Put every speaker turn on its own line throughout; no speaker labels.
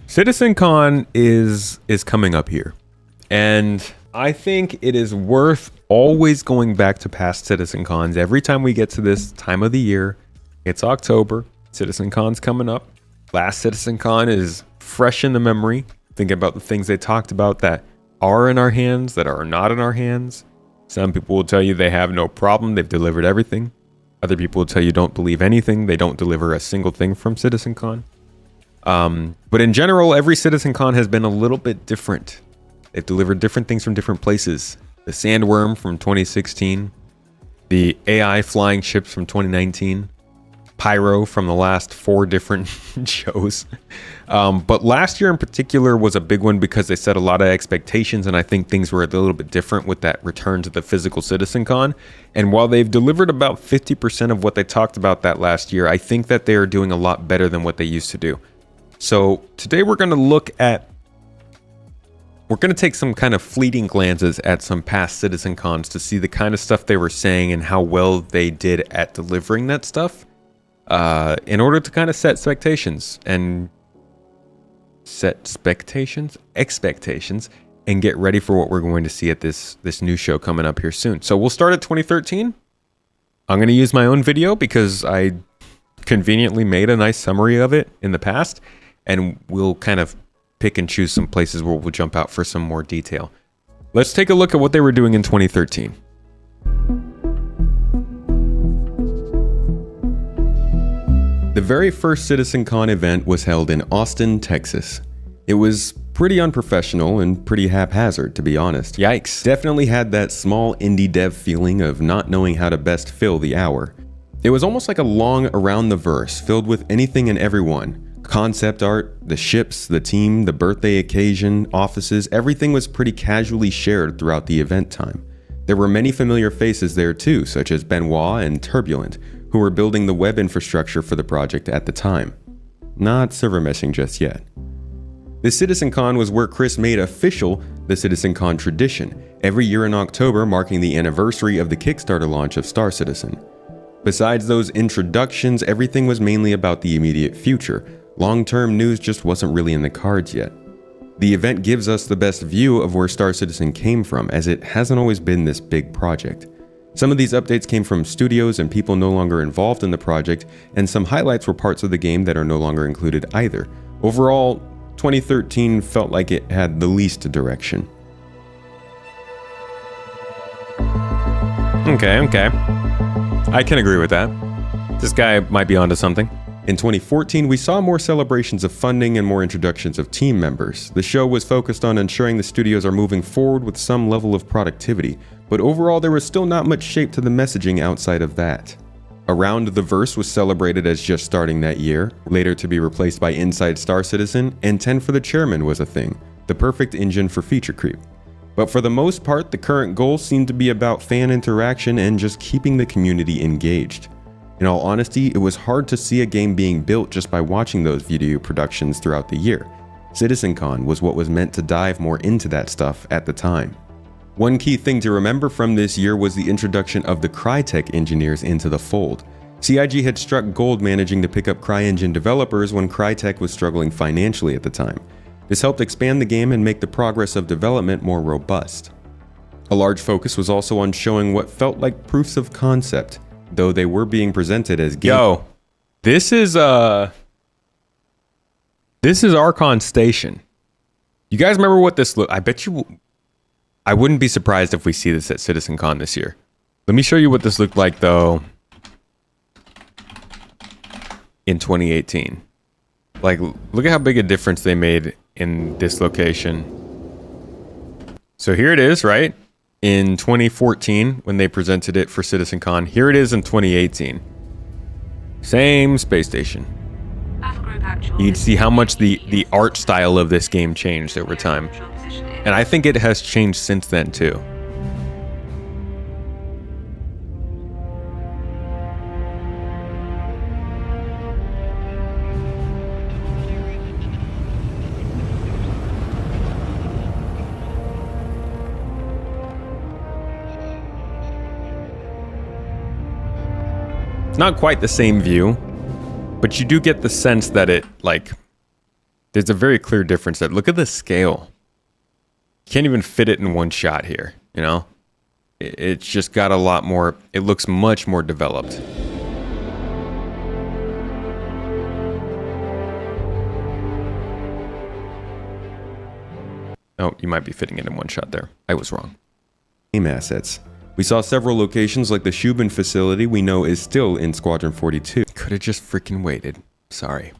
CitizenCon is coming up here, and I think it is worth always going back to past CitizenCons. Every time we get to this time of the year, it's October, CitizenCon's coming up. Last CitizenCon is fresh in the memory. Think about the things they talked about that are in our hands, that are not in our hands. Some people will tell you they have no problem, they've delivered everything. Other people will tell you don't believe anything, they don't deliver a single thing from CitizenCon. But in general, every CitizenCon has been a little bit different. They've delivered different things from different places. The Sandworm from 2016, the AI flying ships from 2019, Pyro from the last 4 different shows. But last year in particular was a big one because they set a lot of expectations, and I think things were a little bit different with that return to the physical CitizenCon. And while they've delivered about 50% of what they talked about that last year, I think that they are doing a lot better than what they used to do. So today we're going to take some kind of fleeting glances at some past CitizenCons to see the kind of stuff they were saying and how well they did at delivering that stuff, in order to kind of set expectations and get ready for what we're going to see at this new show coming up here soon. So we'll start at 2013. I'm going to use my own video because I conveniently made a nice summary of it in the past, and we'll kind of pick and choose some places where we'll jump out for some more detail. Let's take a look at what they were doing in 2013. The very first CitizenCon event was held in Austin, Texas. It was pretty unprofessional and pretty haphazard, to be honest. Yikes. Definitely had that small indie dev feeling of not knowing how to best fill the hour. It was almost like a long around the verse, filled with anything and everyone. Concept art, the ships, the team, the birthday occasion, offices, everything was pretty casually shared throughout the event time. There were many familiar faces there too, such as Benoit and Turbulent, who were building the web infrastructure for the project at the time. Not server meshing just yet. The CitizenCon was where Chris made official the CitizenCon tradition, every year in October marking the anniversary of the Kickstarter launch of Star Citizen. Besides those introductions, everything was mainly about the immediate future. Long-term news just wasn't really in the cards yet. The event gives us the best view of where Star Citizen came from, as it hasn't always been this big project. Some of these updates came from studios and people no longer involved in the project, and some highlights were parts of the game that are no longer included either. Overall, 2013 felt like it had the least direction. Okay. I can agree with that. This guy might be onto something. In 2014, we saw more celebrations of funding and more introductions of team members. The show was focused on ensuring the studios are moving forward with some level of productivity, but overall there was still not much shape to the messaging outside of that. Around the Verse was celebrated as just starting that year, later to be replaced by Inside Star Citizen, and 10 for the Chairman was a thing, the perfect engine for feature creep. But for the most part, the current goals seem to be about fan interaction and just keeping the community engaged. In all honesty, it was hard to see a game being built just by watching those video productions throughout the year. CitizenCon was what was meant to dive more into that stuff at the time. One key thing to remember from this year was the introduction of the Crytek engineers into the fold. CIG had struck gold managing to pick up CryEngine developers when Crytek was struggling financially at the time. This helped expand the game and make the progress of development more robust. A large focus was also on showing what felt like proofs of concept, though they were being presented as game. Yo, this is Archon Station. You guys remember what this looked? I wouldn't be surprised if we see this at CitizenCon this year. Let me show you what this looked like though in 2018. Like, look at how big a difference they made in this location. So here it is, right? In 2014, when they presented it for CitizenCon. Here it is in 2018. Same space station. You can see how much the art style of this game changed over time. And I think it has changed since then too. Not quite the same view, but you do get the sense that it, like, There's a very clear difference. That look at the scale. You can't even fit it in one shot here, you know? It's just got a lot more, it looks much more developed. Oh, you might be fitting it in one shot there. I was wrong. Game assets. We saw several locations like the Shubin facility we know is still in Squadron 42. Could have just freaking waited. Sorry.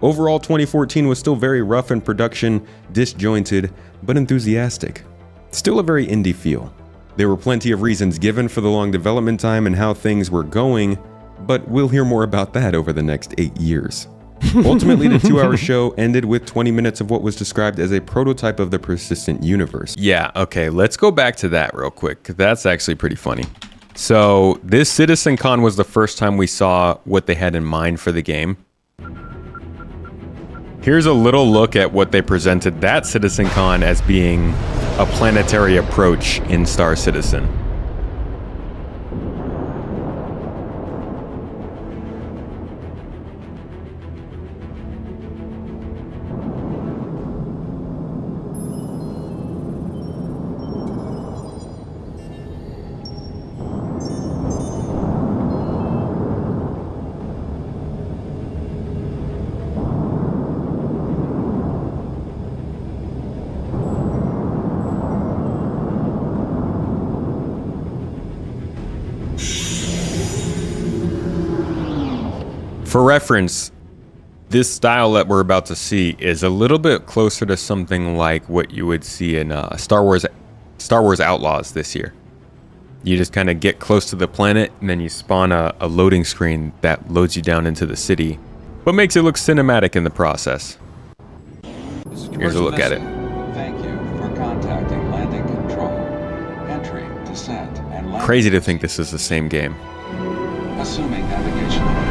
Overall, 2014 was still very rough in production, disjointed, but enthusiastic. Still a very indie feel. There were plenty of reasons given for the long development time and how things were going, but we'll hear more about that over the next 8 years. Ultimately, the 2-hour show ended with 20 minutes of what was described as a prototype of the persistent universe. Yeah, okay, let's go back to that real quick, 'cause that's actually pretty funny. So, this CitizenCon was the first time we saw what they had in mind for the game. Here's a little look at what they presented that CitizenCon as being a planetary approach in Star Citizen. For reference, this style that we're about to see is a little bit closer to something like what you would see in Star Wars Outlaws this year. You just kind of get close to the planet, and then you spawn a loading screen that loads you down into the city, but makes it look cinematic in the process. Here's a look at it.
Thank you for contacting landing control. Entry, descent, and landing.
Crazy to think this is the same game.
Assuming navigational control.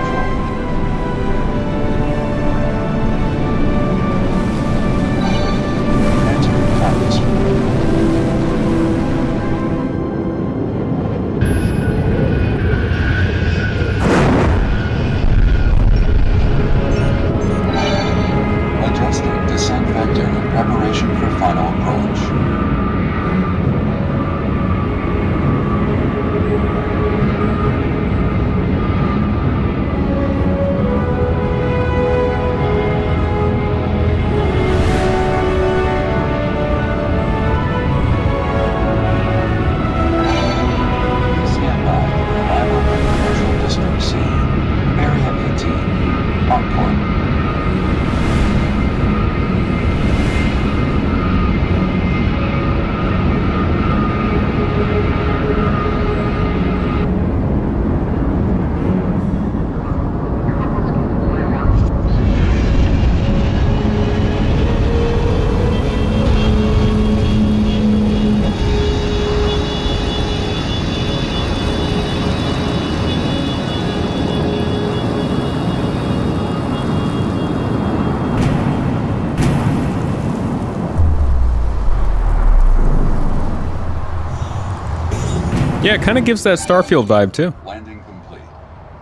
Yeah, it kind of gives that Starfield vibe too.
Landing complete.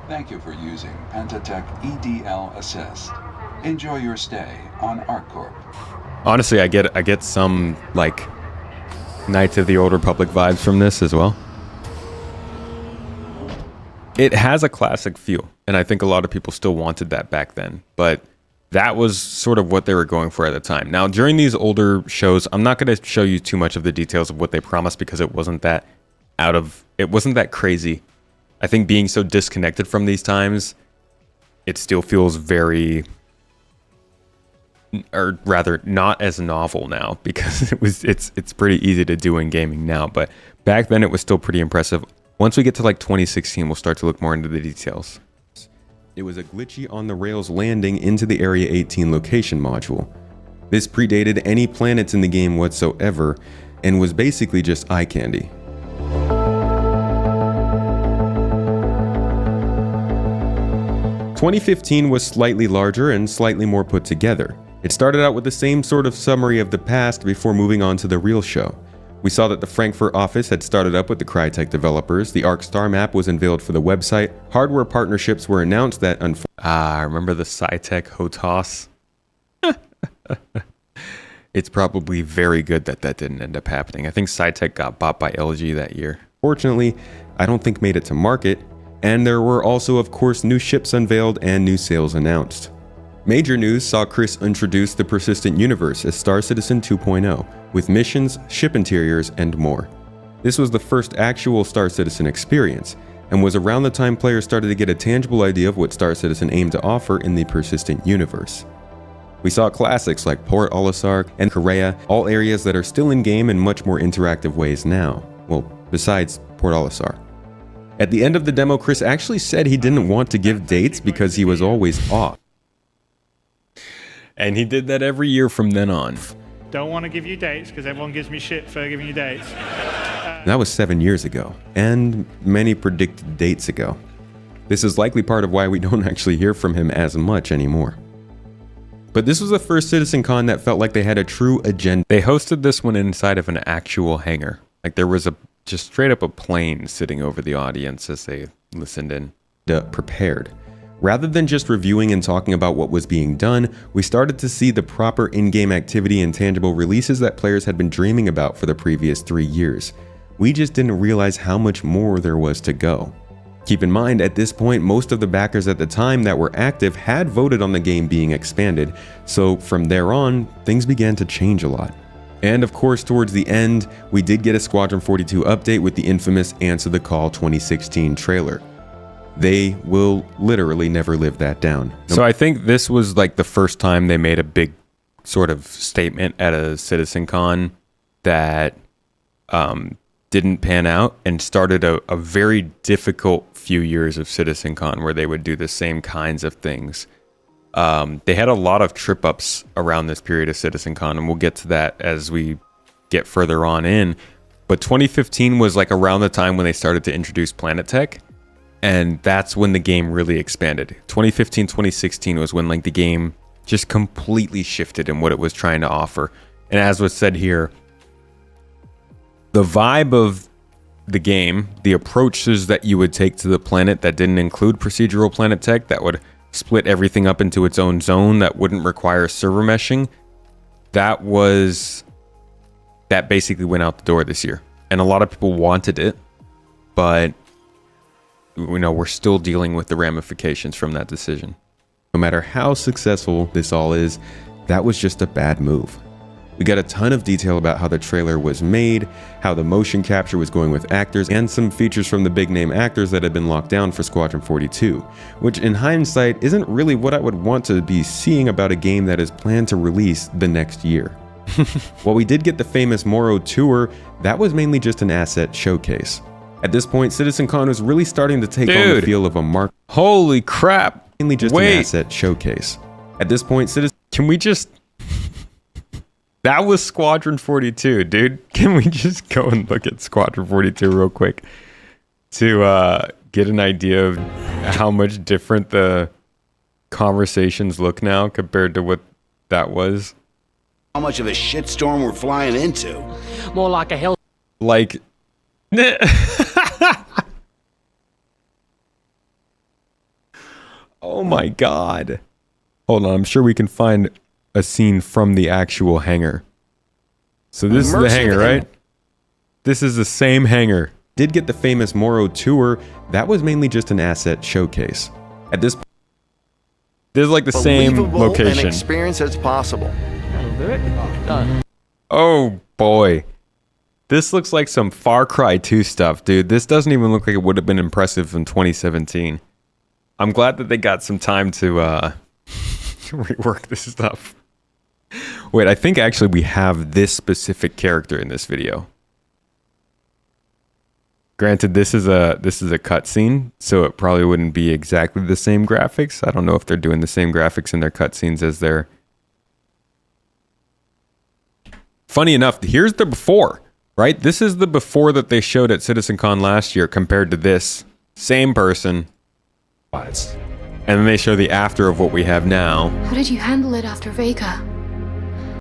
Thank you for using Pentatech EDL Assist. Enjoy your stay on ArcCorp.
Honestly, I get some like Knights of the Old Republic vibes from this as well. It has a classic feel, and I think a lot of people still wanted that back then, but that was sort of what they were going for at the time. Now, during these older shows, I'm not going to show you too much of the details of what they promised because it wasn't that crazy. I think being so disconnected from these times, it still feels very, or rather not as novel now, because it's pretty easy to do in gaming now, but back then it was still pretty impressive. Once we get to like 2016, we'll start to look more into the details. It was a glitchy on the rails landing into the Area 18 location module. This predated any planets in the game whatsoever and was basically just eye candy. "2015 was slightly larger and slightly more put together. It started out with the same sort of summary of the past before moving on to the real show. We saw that the Frankfurt office had started up with the Crytek developers, the ARC Star map was unveiled for the website, hardware partnerships were announced that remember the Cytec HOTAS? It's probably very good that that didn't end up happening. I think SciTech got bought by LG that year. Fortunately, I don't think made it to market, and there were also, of course, new ships unveiled and new sales announced. Major news saw Chris introduce the Persistent Universe as Star Citizen 2.0, with missions, ship interiors, and more. This was the first actual Star Citizen experience, and was around the time players started to get a tangible idea of what Star Citizen aimed to offer in the Persistent Universe. We saw classics like Port Olisar and Korea, all areas that are still in-game in much more interactive ways now. Well, besides Port Olisar. At the end of the demo, Chris actually said he didn't want to give dates because he was always off. And he did that every year from then on.
Don't want to give you dates because everyone gives me shit for giving you dates.
That was 7 years ago, and many predicted dates ago. This is likely part of why we don't actually hear from him as much anymore. But this was the first CitizenCon that felt like they had a true agenda. They hosted this one inside of an actual hangar. Like there was just straight up a plane sitting over the audience as they listened in. Prepared. Rather than just reviewing and talking about what was being done, we started to see the proper in-game activity and tangible releases that players had been dreaming about for the previous 3 years. We just didn't realize how much more there was to go. Keep in mind, at this point, most of the backers at the time that were active had voted on the game being expanded, so from there on, things began to change a lot. And of course, towards the end, we did get a Squadron 42 update with the infamous Answer the Call 2016 trailer. They will literally never live that down. So I think this was like the first time they made a big sort of statement at a CitizenCon that didn't pan out and started a very difficult few years of CitizenCon where they would do the same kinds of things. They had a lot of trip ups around this period of CitizenCon, and we'll get to that as we get further on in. But 2015 was like around the time when they started to introduce Planet Tech, and that's when the game really expanded. 2015, 2016 was when like the game just completely shifted in what it was trying to offer. And as was said here, the vibe of the game, the approaches that you would take to the planet that didn't include procedural planet tech, that would split everything up into its own zone, that wouldn't require server meshing, that basically went out the door this year. And a lot of people wanted it, but we're still dealing with the ramifications from that decision. No matter how successful this all is, that was just a bad move. We got a ton of detail about how the trailer was made, how the motion capture was going with actors, and some features from the big name actors that had been locked down for Squadron 42, which in hindsight isn't really what I would want to be seeing about a game that is planned to release the next year. While we did get the famous Morrow tour, that was mainly just an asset showcase. At this point, CitizenCon was really starting to take on the feel of a mark. Holy crap! Mainly just an asset showcase. At this point, can we just... That was Squadron 42, dude. Can we just go and look at Squadron 42 real quick to get an idea of how much different the conversations look now compared to what that was?
How much of a shitstorm we're flying into?
More like a hell.
Like... Oh my god. Hold on, I'm sure we can find a scene from the actual hangar. So this is the hangar, right? This is the same hangar. Did get the famous Morrow tour. That was mainly just an asset showcase. At this point, this is like the same location.
And experience as possible.
That'll do it. Done.
Oh boy. This looks like some Far Cry 2 stuff, dude. This doesn't even look like it would have been impressive in 2017. I'm glad that they got some time to rework this stuff. Wait, I think actually we have this specific character in this video. Granted, this is a cutscene, so it probably wouldn't be exactly the same graphics. I don't know if they're doing the same graphics in their cutscenes as their... Funny enough, here's the before, right? This is the before that they showed at CitizenCon last year compared to this. Same person. And then they show the after of what we have now.
How did you handle it after Vega?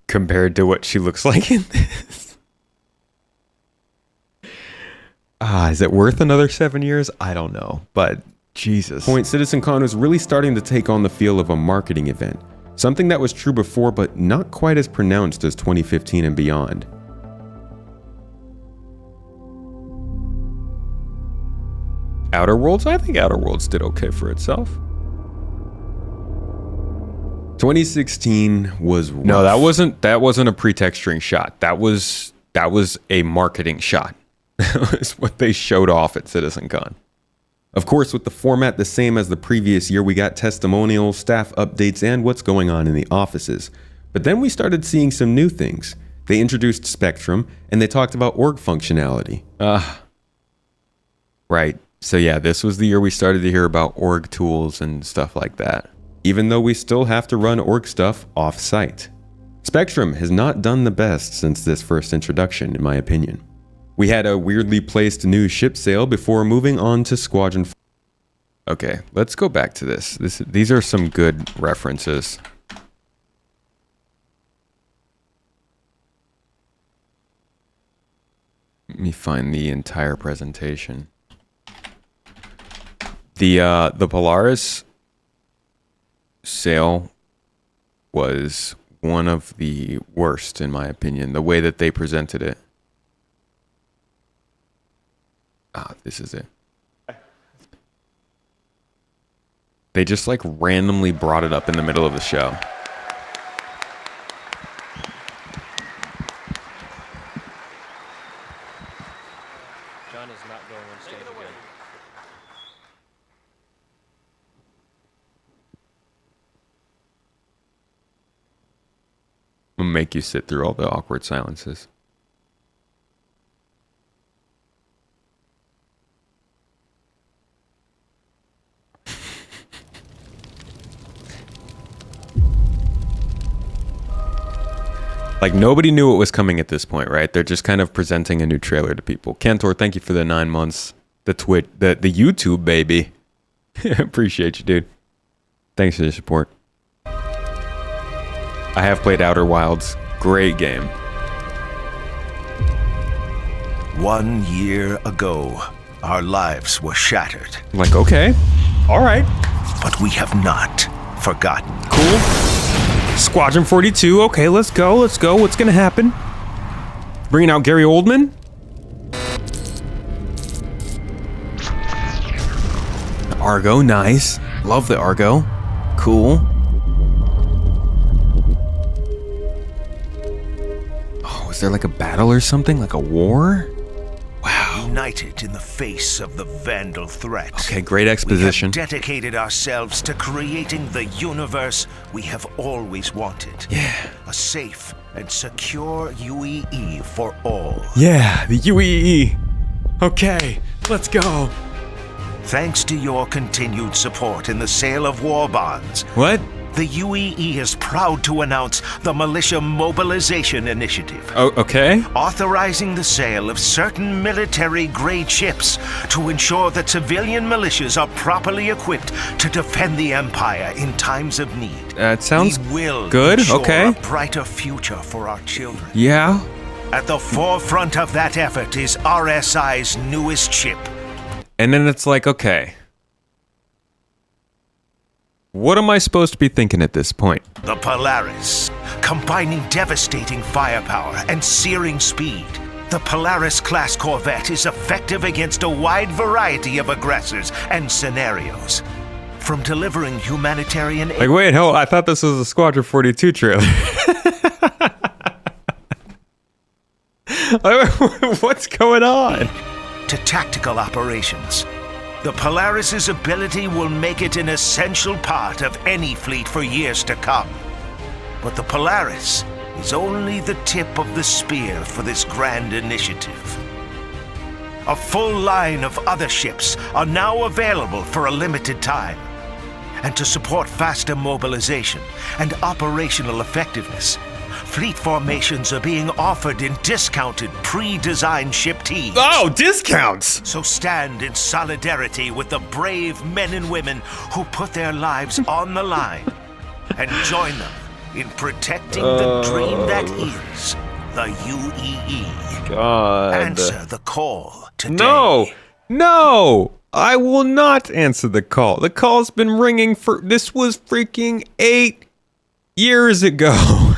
Compared to what she looks like in this. Is it worth another 7 years? I don't know, but Jesus. CitizenCon was really starting to take on the feel of a marketing event. Something that was true before, but not quite as pronounced as 2015 and beyond. Outer Worlds? I think Outer Worlds did okay for itself. 2016 was rough. No, that wasn't a pretexturing shot. That was a marketing shot. That was what they showed off at CitizenCon. Of course, with the format the same as the previous year, we got testimonials, staff updates, and what's going on in the offices. But then we started seeing some new things. They introduced Spectrum, and they talked about org functionality. Right. So yeah, this was the year we started to hear about org tools and stuff like that. Even though we still have to run org stuff off-site. Spectrum has not done the best since this first introduction, in my opinion. We had a weirdly placed new ship sale before moving on to Squadron. Okay, let's go back to this. These are some good references. Let me find the entire presentation. The Polaris sale was one of the worst, in my opinion, the way that they presented it. This is it. They just like randomly brought it up in the middle of the show.
John is not going on stage again.
I'm gonna make you sit through all the awkward silences. Like, nobody knew what was coming at this point, right? They're just kind of presenting a new trailer to people. Kentor, thank you for the 9 months. The Twitch, the YouTube, baby. Appreciate you, dude. Thanks for the support. I have played Outer Wilds. Great game.
1 year ago, our lives were shattered.
Like, okay. All right.
But we have not forgotten.
Cool. Squadron 42. Okay, let's go. Let's go. What's going to happen? Bringing out Gary Oldman. Argo, nice. Love the Argo. Cool. Oh, is there like a battle or something? Like a war? Wow.
United in the face of the Vandal threat.
Okay, great exposition.
We have dedicated ourselves to creating the universe we have always wanted.
Yeah.
A safe and secure UEE for all.
Yeah, the UEE. Okay, let's go.
Thanks to your continued support in the sale of war bonds,
What?
the UEE is proud to announce the Militia Mobilization Initiative.
Oh, okay.
Authorizing the sale of certain military-grade ships to ensure that civilian militias are properly equipped to defend the Empire in times of need.
That sounds
We will
good.
ensure
Okay.
a brighter future for our children.
Yeah.
At the forefront of that effort is RSI's newest ship.
And then it's like, okay. What am I supposed to be thinking at this point?
The Polaris, combining devastating firepower and searing speed. The Polaris-class corvette is effective against a wide variety of aggressors and scenarios. From delivering humanitarian aid
Like, wait, hell, I thought this was a Squadron 42 trailer. What's going on?
to tactical operations, the Polaris's ability will make it an essential part of any fleet for years to come. But the Polaris is only the tip of the spear for this grand initiative. A full line of other ships are now available for a limited time. And to support faster mobilization and operational effectiveness, fleet formations are being offered in discounted, pre-designed ship teams.
Oh, discounts!
So stand in solidarity with the brave men and women who put their lives on the line and join them in protecting the dream that is the UEE.
God.
Answer the call today.
No! I will not answer the call. The call's been ringing for... This was freaking 8 years ago.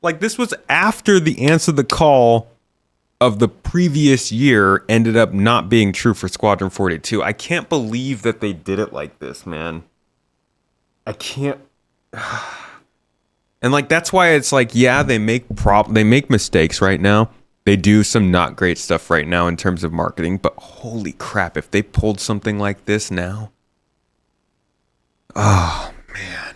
Like, this was after the Answer the Call of the previous year ended up not being true for Squadron 42. I can't believe that they did it like this, man. I can't. And like, that's why it's like, yeah, they make mistakes right now. They do some not great stuff right now in terms of marketing, but holy crap, if they pulled something like this now. Oh, man.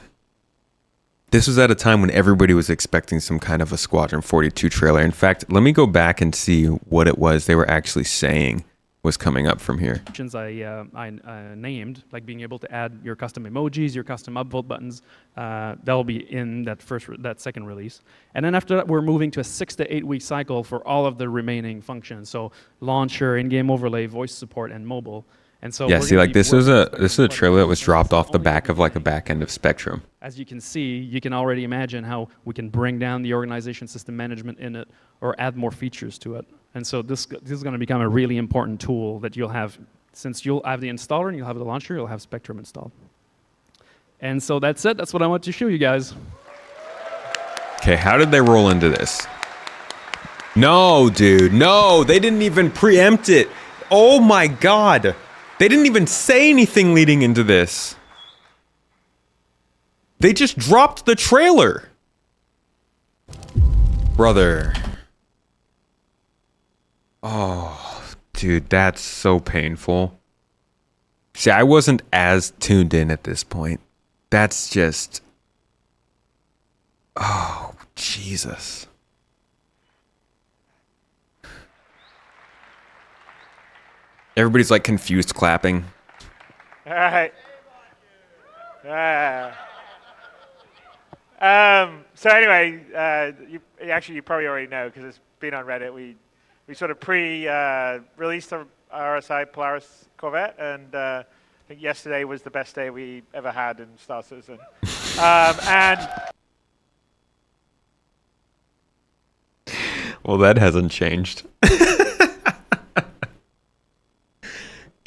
This was at a time when everybody was expecting some kind of a Squadron 42 trailer. In fact, let me go back and see what it was they were actually saying was coming up from here.
I named, like being able to add your custom emojis, your custom upvote buttons, that'll be in that second release. And then after that, we're moving to a 6 to 8 week cycle for all of the remaining functions. So launcher, in-game overlay, voice support, and mobile. And so
yeah, see, like this is a trailer that was dropped off the back of like a back end of Spectrum.
As you can see, you can already imagine how we can bring down the organization system management in it or add more features to it. And so this is going to become a really important tool that you'll have. Since you'll have the installer and you'll have the launcher, you'll have Spectrum installed. And so that's it. That's what I want to show you guys.
Okay, how did they roll into this? No, dude, no, they didn't even preempt it. Oh my God. They didn't even say anything leading into this. They just dropped the trailer. Brother. Oh, dude, that's so painful. See, I wasn't as tuned in at this point. That's just... Oh, Jesus. Everybody's like confused clapping.
All right. So anyway, you probably already know because it's been on Reddit. We sort of released the RSI Polaris Corvette, and I think yesterday was the best day we ever had in Star Citizen. And
well, that hasn't changed.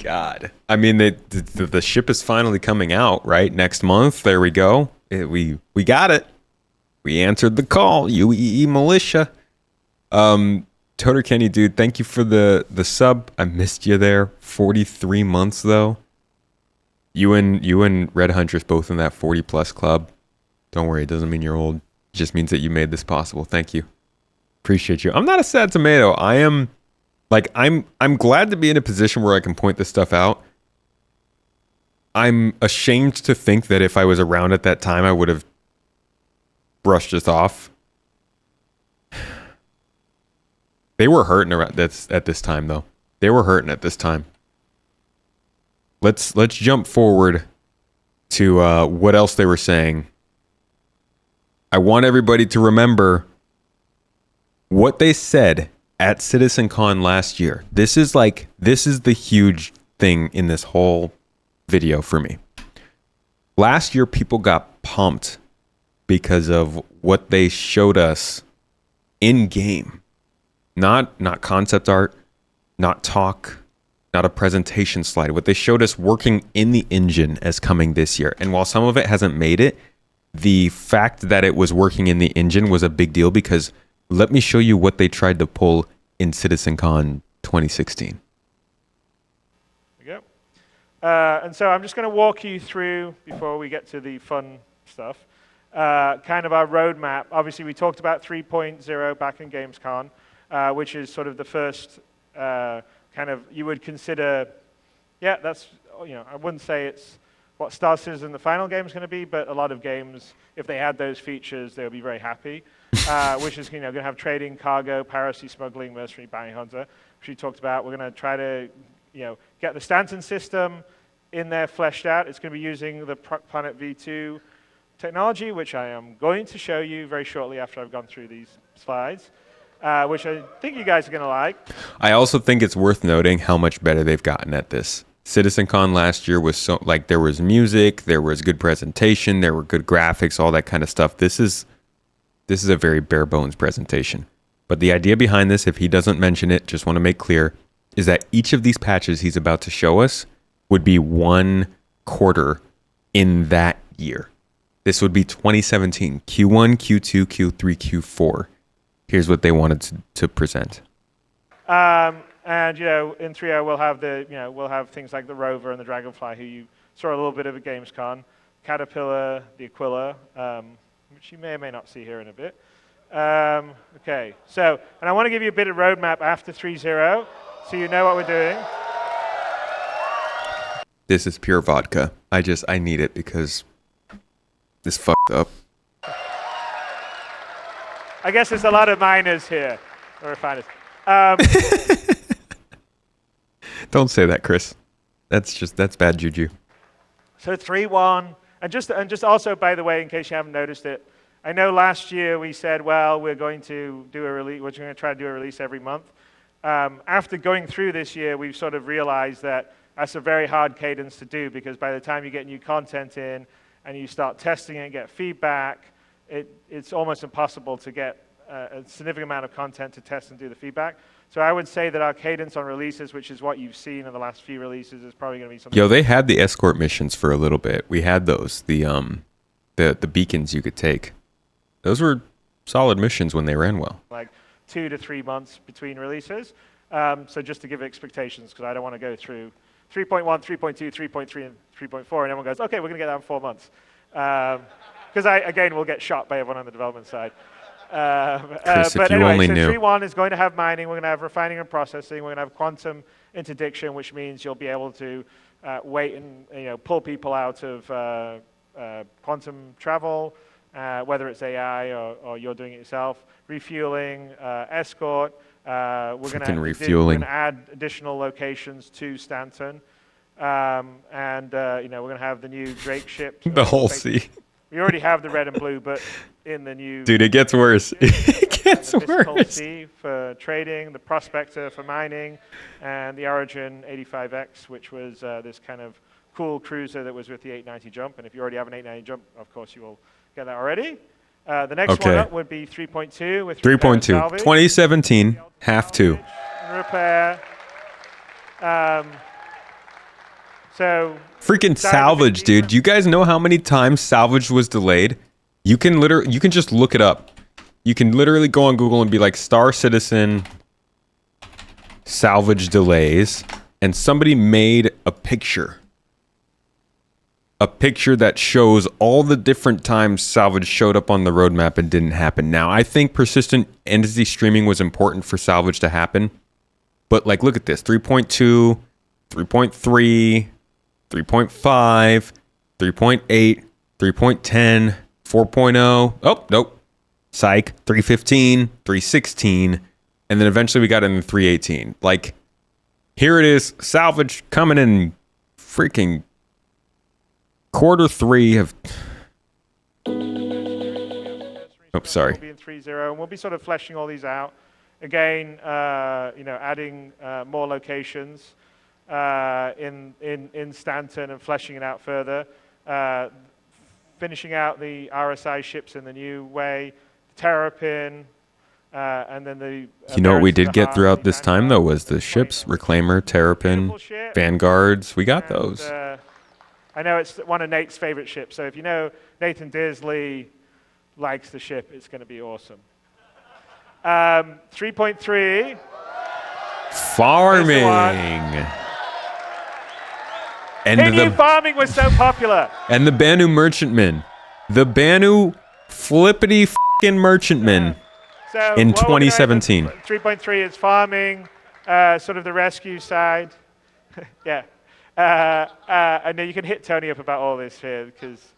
God, I mean, the ship is finally coming out, right? Next month. There we go. We got it. We answered the call. UEE militia. Toter Kenny, dude, thank you for the sub. I missed you there. 43 months though. You and Red Huntress both in that 40 plus club. Don't worry, it doesn't mean you're old. It just means that you made this possible. Thank you. Appreciate you. I'm not a sad tomato. I am. Like, I'm glad to be in a position where I can point this stuff out. I'm ashamed to think that if I was around at that time, I would have brushed this off. They were hurting at this time, though. They were hurting at this time. Let's jump forward to what else they were saying. I want everybody to remember what they said at CitizenCon last year. This is the huge thing in this whole video for me. Last year, people got pumped because of what they showed us in game. Not concept art, not talk, not a presentation slide. What they showed us working in the engine as coming this year. And while some of it hasn't made it, the fact that it was working in the engine was a big deal because let me show you what they tried to pull in CitizenCon 2016.
There we go. And so I'm just going to walk you through, before we get to the fun stuff, kind of our roadmap. Obviously, we talked about 3.0 back in Gamescom, which is sort of the first kind of, you would consider, yeah, that's, I wouldn't say it's what Star Citizen the final game is going to be, but a lot of games, if they had those features, they would be very happy. Which is going to have trading, cargo, piracy, smuggling, mercenary, bounty hunter, which we talked about. We're going to try to get the Stanton system in there fleshed out. It's going to be using the Planet V2 technology, which I am going to show you very shortly after I've gone through these slides, which I think you guys are going to like.
I also think it's worth noting how much better they've gotten at this. CitizenCon last year was so, like, there was music, there was good presentation, there were good graphics, all that kind of stuff. This is a very bare bones presentation. But the idea behind this, if he doesn't mention it, just want to make clear, is that each of these patches he's about to show us would be 1 quarter in that year. This would be 2017, Q1, Q2, Q3, Q4. Here's what they wanted to present.
And in 3.0 we'll have we'll have things like the Rover and the Dragonfly, who you saw a little bit of at Gamescom, Caterpillar, the Aquila, which you may or may not see here in a bit. Okay, so, and I want to give you a bit of roadmap after 3.0, so you know what we're doing.
This is pure vodka. I need it because this fucked up.
I guess there's a lot of miners here, or refiners.
Don't say that, Chris. That's bad juju.
So 3.1, and just also, by the way, in case you haven't noticed it, I know last year we said, well, we're going to do a release. We're going to try to do a release every month. After going through this year, we've sort of realized that that's a very hard cadence to do, because by the time you get new content in and you start testing it and get feedback, it's almost impossible to get a significant amount of content to test and do the feedback. So I would say that our cadence on releases, which is what you've seen in the last few releases, is probably going to be something.
Yo, they had the escort missions for a little bit. We had those, the beacons you could take. Those were solid missions when they ran well.
Like 2 to 3 months between releases. So just to give expectations, because I don't want to go through 3.1, 3.2, 3.3, and 3.4, and everyone goes, okay, we're going to get that in 4 months. Because again, we'll get shot by everyone on the development side.
Chris,
but
if you
anyway,
only
so
knew.
3.1 is going to have mining, we're going to have refining and processing, we're going to have quantum interdiction, which means you'll be able to wait and pull people out of quantum travel, whether it's AI or you're doing it yourself. Refueling, escort. We're going to add additional locations to Stanton, and we're going to have the new Drake ship.
The whole sea.
We already have the red and blue, but in the new...
Dude, it gets worse. It gets worse.
Sea for trading, the Prospector for mining, and the Origin 85X, which was this kind of cool cruiser that was with the 890 jump. And if you already have an 890 jump, of course you will get that already. The next one up would be 3.2 with
3.2, 2017, half 2.
Repair. So
freaking salvage, dude. Do you guys know how many times salvage was delayed? You can just look it up. You can literally go on Google and be like Star Citizen salvage delays, and somebody made a picture that shows all the different times salvage showed up on the roadmap and didn't happen. Now, I think persistent entity streaming was important for salvage to happen, but like, look at this: 3.2, 3.3, 3.5, 3.8, 3.10, 4.0. Oh, nope. Psych, 3.15, 3.16, and then eventually we got in 3.18. Like, here it is, salvage coming in freaking Q3 of... Oh, sorry.
We'll be in 3.0, and we'll be sort of fleshing all these out. Again, adding more locations in Stanton and fleshing it out further. Finishing out the RSI ships in the new way, Terrapin, and then the...
You know what we did get throughout this time, though, was the ships, Reclaimer, Terrapin, Vanguards. We got those.
I know it's one of Nate's favorite ships, so if you know Nathan Disley likes the ship, it's going to be awesome. 3.3.
Farming.
Who knew farming was so popular?
And the Banu Merchantman. The Banu flippity f***ing Merchantman in 2017.
3.3 is farming, sort of the rescue side. Yeah. I know you can hit Tony up about all this here, because...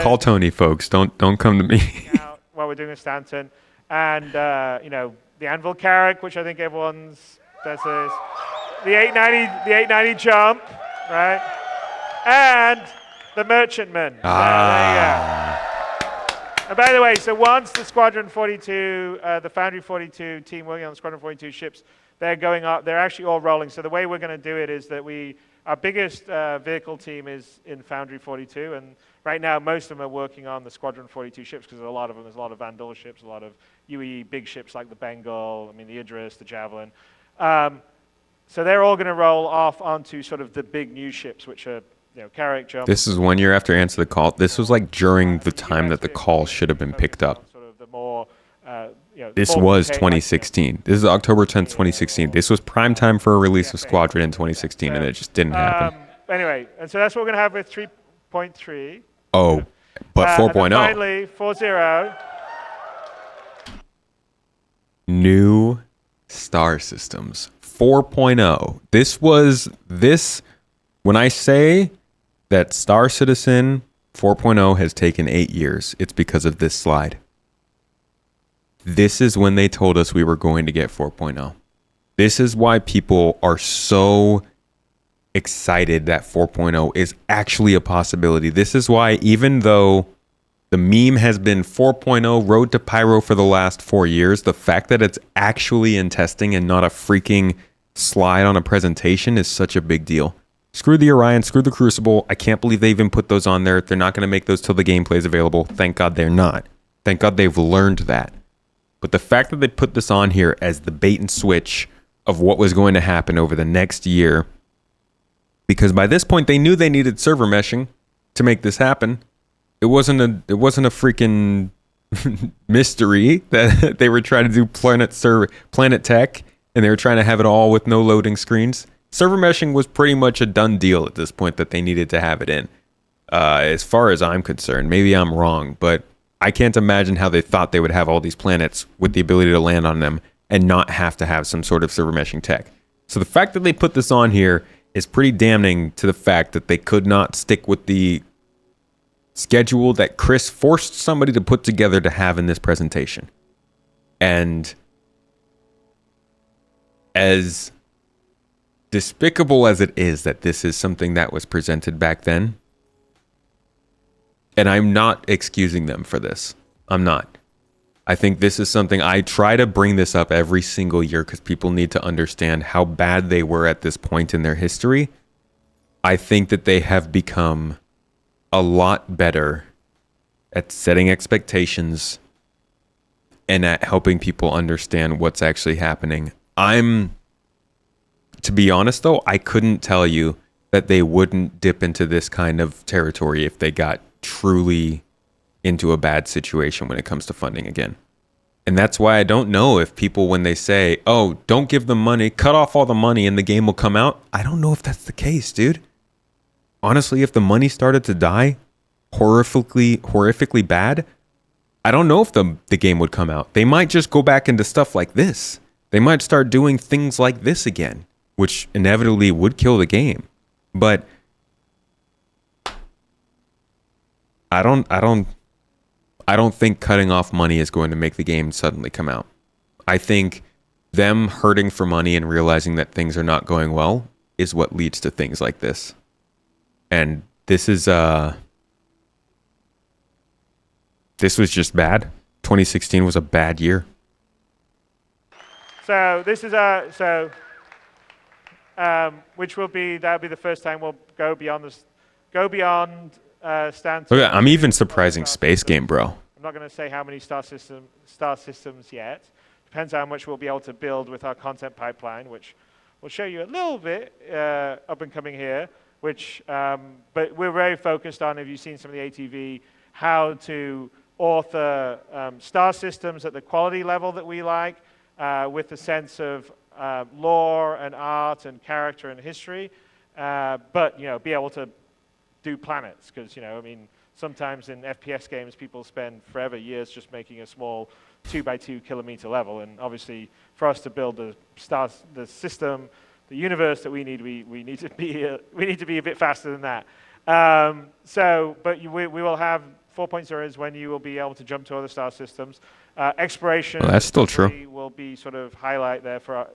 Call Tony, folks. Don't come to me.
While we're doing a Stanton. And, the Anvil Carrack, which I think everyone's... That's this. The 890 jump, right? And the Merchantman. There you go. And by the way, so once the Squadron 42, the Foundry 42 team working on the Squadron 42 ships, they're going up, they're actually all rolling. So the way we're going to do it is that our biggest vehicle team is in Foundry 42, and right now most of them are working on the Squadron 42 ships, because there's a lot of them. There's a lot of Vandal ships, a lot of UE big ships like the Bengal, the Idris, the Javelin. So they're all going to roll off onto sort of the big new ships, which are Carrick jump.
This is 1 year after Answer the Call. This was like during the time that the call should have been picked up.
Sort of the more,
This was 2016. This is October 10th, 2016. This was prime time for a release of Squadron in 2016, and it just didn't happen.
Anyway, and so that's what we're going to have with 3.3.
Oh, but
And then
4.0.
finally, 4.0.
New star systems. 4.0. When I say that Star Citizen 4.0 has taken 8 years, it's because of this slide. This is when they told us we were going to get 4.0. This is why people are so excited that 4.0 is actually a possibility. This is why, even though the meme has been 4.0 Road to Pyro for the last 4 years, the fact that it's actually in testing and not a freaking slide on a presentation is such a big deal. Screw the Orion, screw the Crucible. I can't believe they even put those on there. They're not going to make those till the gameplay is available. Thank God they're not. Thank God they've learned that. But the fact that they put this on here as the bait and switch of what was going to happen over the next year, because by this point they knew they needed server meshing to make this happen. It wasn't a freaking mystery that they were trying to do Planet Tech, and they were trying to have it all with no loading screens. Server meshing was pretty much a done deal at this point that they needed to have it in. As far as I'm concerned, maybe I'm wrong, but I can't imagine how they thought they would have all these planets with the ability to land on them and not have to have some sort of server meshing tech. So the fact that they put this on here is pretty damning to the fact that they could not stick with the schedule that Chris forced somebody to put together to have in this presentation. And as despicable as it is that this is something that was presented back then, and I'm not excusing them for this. I'm not. I think this is something I try to bring this up every single year because people need to understand how bad they were at this point in their history. I think that they have become a lot better at setting expectations and at helping people understand what's actually happening. To be honest though, I couldn't tell you that they wouldn't dip into this kind of territory if they got truly into a bad situation when it comes to funding again. And that's why I don't know if people, when they say, oh, don't give them money, cut off all the money and the game will come out. I don't know if that's the case, dude. Honestly, if the money started to die horrifically bad, I don't know if the game would come out. They might just go back into stuff like this. They might start doing things like this again, which inevitably would kill the game. But I don't think cutting off money is going to make the game suddenly come out. I think them hurting for money and realizing that things are not going well is what leads to things like this. And this was just bad. 2016 was a bad year.
So this is that'll be the first time we'll go beyond stand.
Okay, I'm even surprising Space Game, bro.
I'm not going to say how many star systems yet. Depends how much we'll be able to build with our content pipeline, which we'll show you a little bit up and coming here. But we're very focused on, if you've seen some of the ATV, how to author star systems at the quality level that we like, with the sense of lore and art and character and history, but be able to do planets, because sometimes in FPS games people spend forever years just making a small 2x2 kilometer level, and obviously for us to build the system, the universe that we need to be a bit faster than that. But we will have 4.0 is when you will be able to jump to other star systems. Exploration,
well, that's still true,
will be sort of highlight there for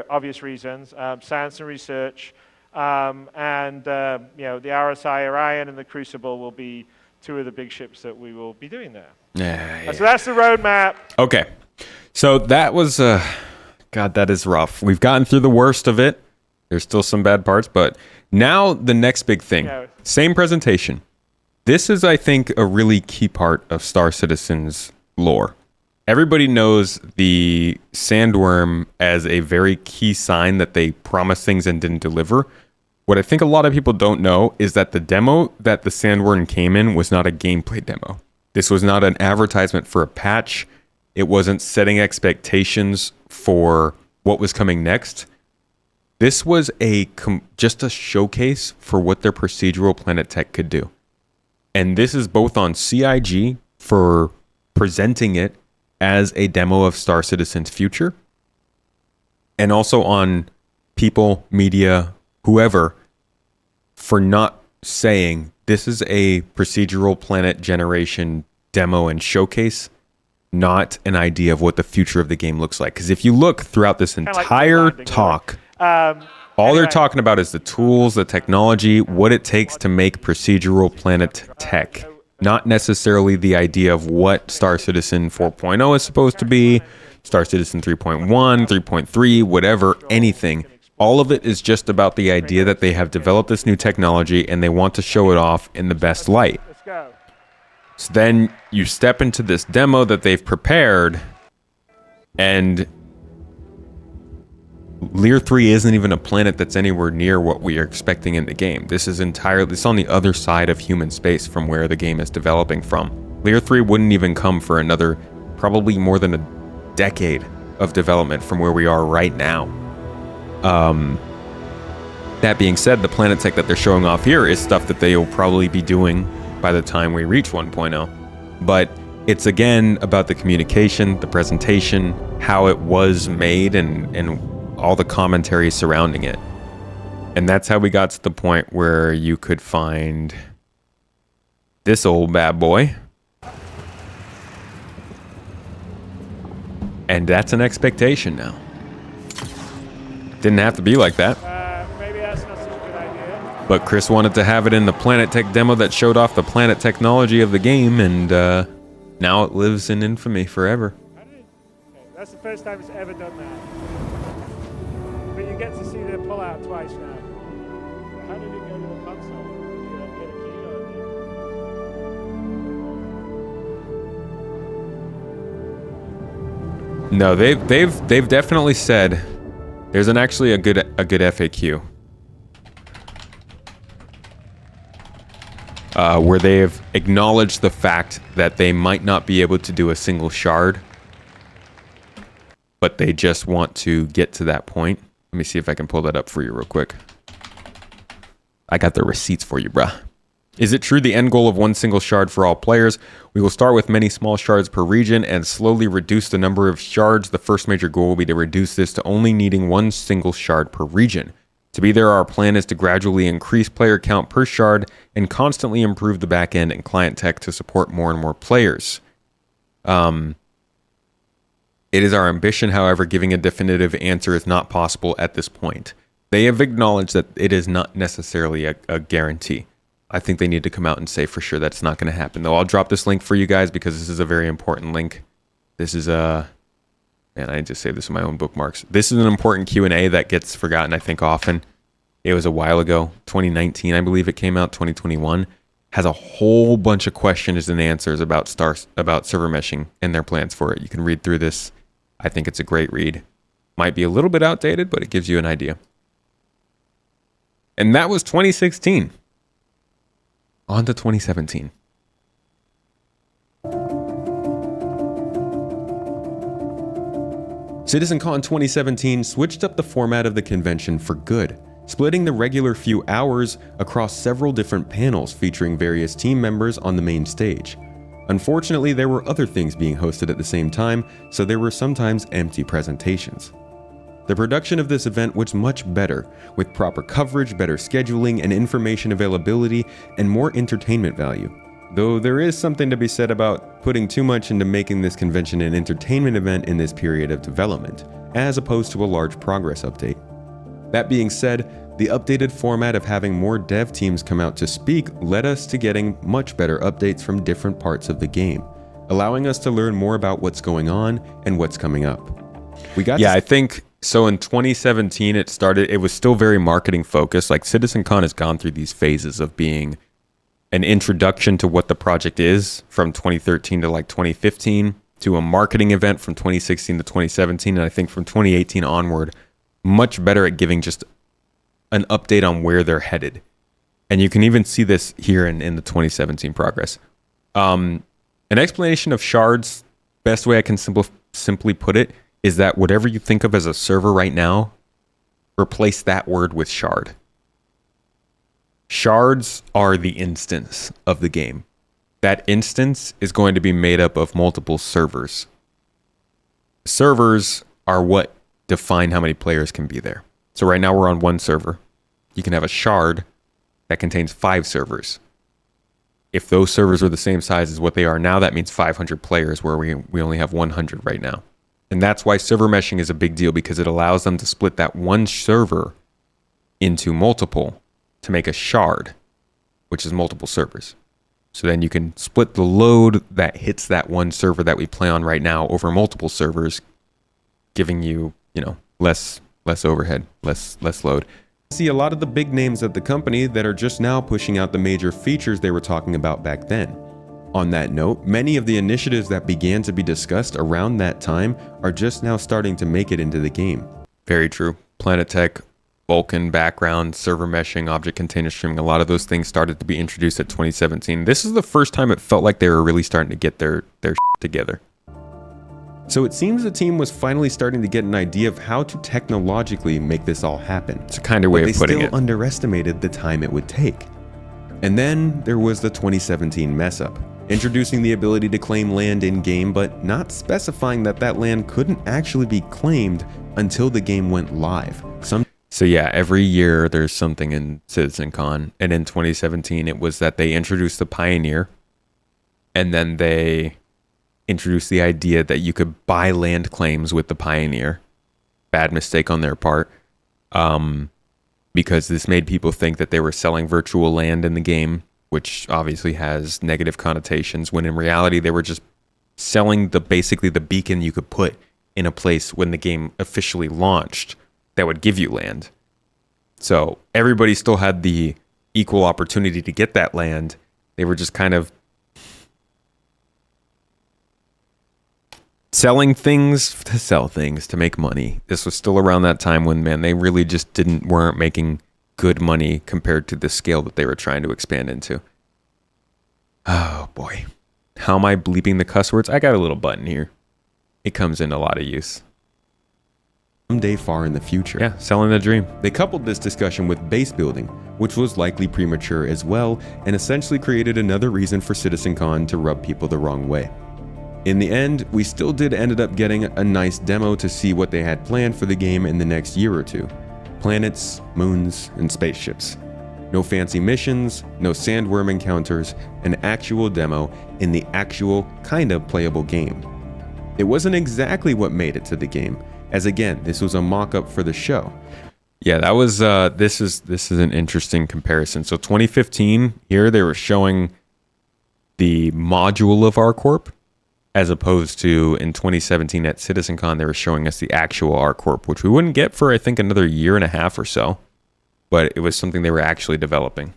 obvious reasons. Science and research, and the RSI Orion and the Crucible will be two of the big ships that we will be doing there.
Yeah.
So that's the roadmap.
Okay, so that was God, that is rough. We've gotten through the worst of it. There's still some bad parts, but now the next big thing. Same presentation. This is, I think, a really key part of Star Citizen's lore. Everybody knows the sandworm as a very key sign that they promised things and didn't deliver. What I think a lot of people don't know is that the demo that the Sandworm came in was not a gameplay demo. This was not an advertisement for a patch. It wasn't setting expectations for what was coming next. This was just a showcase for what their procedural planet tech could do. And this is both on CIG for presenting it as a demo of Star Citizen's future, and also on people, media, whoever, for not saying this is a procedural planet generation demo and showcase, not an idea of what the future of the game looks like. Because if you look throughout this entire talk, all they're talking about is the tools, the technology, what it takes to make procedural planet tech. Not necessarily the idea of what Star Citizen 4.0 is supposed to be, Star Citizen 3.1, 3.3, whatever, anything. All of it is just about the idea that they have developed this new technology and they want to show it off in the best light. So then you step into this demo that they've prepared, and Lear 3 isn't even a planet that's anywhere near what we are expecting in the game. This is it's on the other side of human space from where the game is developing from. Lear 3 wouldn't even come for another, probably more than a decade of development from where we are right now. That being said, the planet tech that they're showing off here is stuff that they will probably be doing by the time we reach 1.0. But it's again about the communication, the presentation, how it was made, and all the commentary surrounding it. And that's how we got to the point where you could find this old bad boy. And that's an expectation now. Didn't have to be like that.
Maybe that's not such a good idea.
But Chris wanted to have it in the Planet Tech demo that showed off the planet technology of the game, and now it lives in infamy forever.
That's the first time it's ever done that. But you get to see the pull-out twice now. How did it go to the console? Did you get a key or anything?
No, they've definitely said there's actually a good FAQ where they have acknowledged the fact that they might not be able to do a single shard, but they just want to get to that point. Let me see if I can pull that up for you real quick. I got the receipts for you, bruh. Is it true the end goal of one single shard for all players? We will start with many small shards per region and slowly reduce the number of shards. The first major goal will be to reduce this to only needing one single shard per region. To be there, our plan is to gradually increase player count per shard and constantly improve the backend and client tech to support more and more players. It is our ambition, however, giving a definitive answer is not possible at this point. They have acknowledged that it is not necessarily a guarantee. I think they need to come out and say for sure that's not going to happen. Though I'll drop this link for you guys because this is a very important link. This is man, I need to save this in my own bookmarks. This is an important Q&A that gets forgotten, I think, often. It was a while ago, 2019, I believe it came out, 2021. Has a whole bunch of questions and answers about server meshing and their plans for it. You can read through this. I think it's a great read. Might be a little bit outdated, but it gives you an idea. And that was 2016. On to 2017. CitizenCon 2017 switched up the format of the convention for good, splitting the regular few hours across several different panels featuring various team members on the main stage. Unfortunately, there were other things being hosted at the same time, so there were sometimes empty presentations. The production of this event was much better, with proper coverage, better scheduling, and information availability, and more entertainment value. Though there is something to be said about putting too much into making this convention an entertainment event in this period of development, as opposed to a large progress update. That being said, the updated format of having more dev teams come out to speak led us to getting much better updates from different parts of the game, allowing us to learn more about what's going on and what's coming up. I think so. In 2017, it was still very marketing focused. Like CitizenCon has gone through these phases of being an introduction to what the project is from 2013 to like 2015, to a marketing event from 2016 to 2017. And I think from 2018 onward, much better at giving just an update on where they're headed. And you can even see this here in the 2017 progress. An explanation of shards, best way I can simply put it, is that whatever you think of as a server right now, replace that word with shard. Shards are the instance of the game. That instance is going to be made up of multiple servers. Servers are what define how many players can be there. So right now we're on one server. You can have a shard that contains 5 servers. If those servers are the same size as what they are now, that means 500 players, where we only have 100 right now. And that's why server meshing is a big deal, because it allows them to split that one server into multiple to make a shard, which is multiple servers. So then you can split the load that hits that one server that we play on right now over multiple servers, giving you, less overhead, less load. See a lot of the big names at the company that are just now pushing out the major features they were talking about back then. On that note, many of the initiatives that began to be discussed around that time are just now starting to make it into the game. Very true. Planet Tech, Vulkan background, server meshing, object container streaming, a lot of those things started to be introduced at 2017. This is the first time it felt like they were really starting to get their shit together. So it seems the team was finally starting to get an idea of how to technologically make this all happen. It's a kind of way of putting it. They still underestimated the time it would take. And then there was the 2017 mess up, introducing the ability to claim land in-game, but not specifying that that land couldn't actually be claimed until the game went live. So yeah, every year there's something in CitizenCon, and in 2017 it was that they introduced the Pioneer, and then they introduced the idea that you could buy land claims with the Pioneer. Bad mistake on their part, because this made people think that they were selling virtual land in the game, which obviously has negative connotations, when in reality they were just selling basically the beacon you could put in a place when the game officially launched that would give you land. So everybody still had the equal opportunity to get that land. They were just kind of selling things to sell things to make money. This was still around that time when, man, they really just weren't making good money compared to the scale that they were trying to expand into. Oh boy. How am I bleeping the cuss words? I got a little button here. It comes in a lot of use. Someday far in the future. Yeah, selling the dream. They coupled this discussion with base building, which was likely premature as well, and essentially created another reason for CitizenCon to rub people the wrong way. In the end, we still ended up getting a nice demo to see what they had planned for the game in the next year or two. Planets, moons, and spaceships. No fancy missions, no sandworm encounters, an actual demo in the actual kind of playable game. It wasn't exactly what made it to the game, as again, this was a mock-up for the show. Yeah, that was this is an interesting comparison. So 2015, here they were showing the module of ArcCorp, as opposed to in 2017 at CitizenCon, they were showing us the actual ArcCorp, which we wouldn't get for I think another year and a half or so, but it was something they were actually developing.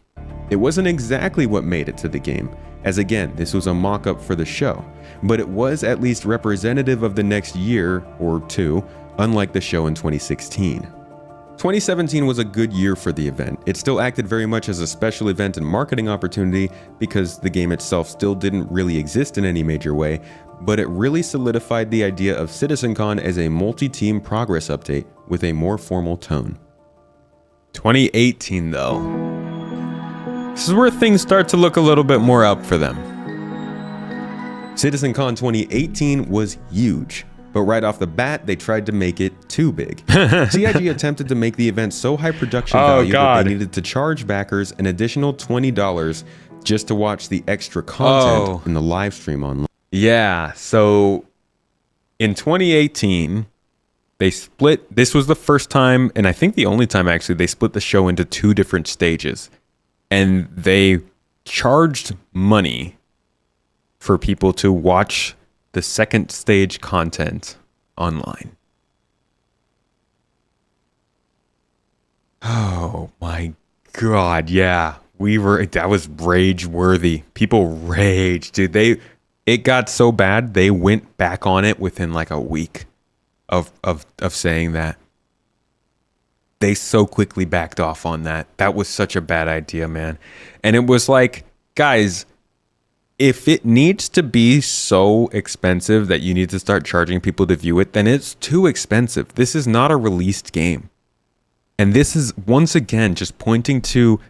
It wasn't exactly what made it to the game, as again, this was a mock-up for the show, but it was at least representative of the next year or two, unlike the show in 2016. 2017 was a good year for the event. It still acted very much as a special event and marketing opportunity because the game itself still didn't really exist in any major way, but it really solidified the idea of CitizenCon as a multi-team progress update with a more formal tone. 2018 though. This is where things start to look a little bit more up for them. CitizenCon 2018 was huge. But right off the bat, they tried to make it too big. CIG attempted to make the event so high production value that they needed to charge backers an additional $20 just to watch the extra content in the live stream online. Yeah, so in 2018, they split, this was the first time, and I think the only time actually, they split the show into 2 different stages. And they charged money for people to watch the second stage content online. Oh my God, yeah. That was rage worthy. People raged, dude. It got so bad, they went back on it within like a week of saying that. they so quickly backed off on that. That was such a bad idea, man. And it was like, guys, if it needs to be so expensive that you need to start charging people to view it, then it's too expensive. This is not a released game. And this is, once again, just pointing to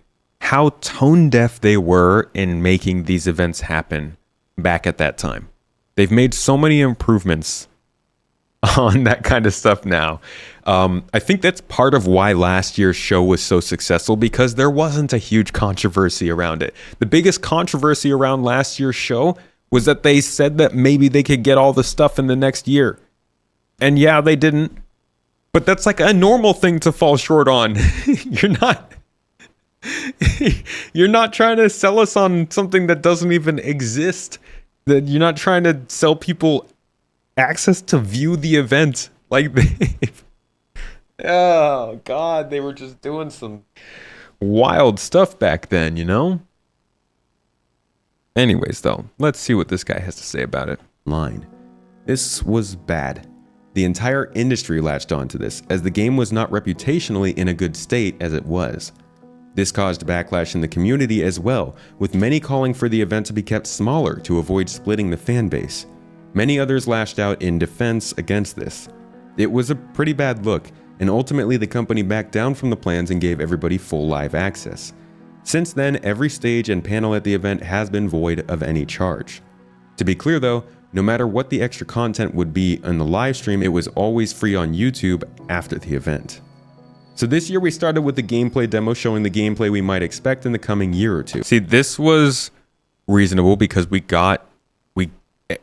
how tone deaf they were in making these events happen back at that time. They've made so many improvements on that kind of stuff now. I think that's part of why last year's show was so successful, because there wasn't a huge controversy around it. The biggest controversy around last year's show was that they said that maybe they could get all the stuff in the next year. And yeah, they didn't. But that's like a normal thing to fall short on. You're not trying to sell us on something that doesn't even exist. That you're not trying to sell people access to view the event. Like oh God, they were just doing some wild stuff back then, you know? Anyways, though, let's see what this guy has to say about it. This was bad. The entire industry latched onto this, as the game was not reputationally in a good state as it was. This caused backlash in the community as well, with many calling for the event to be kept smaller to avoid splitting the fan base. Many others lashed out in defense against this. It was a pretty bad look, and ultimately the company backed down from the plans and gave everybody full live access. Since then, every stage and panel at the event has been void of any charge. To be clear though, no matter what the extra content would be on the live stream, it was always free on YouTube after the event. So this year we started with the gameplay demo showing the gameplay we might expect in the coming year or two. See, this was reasonable because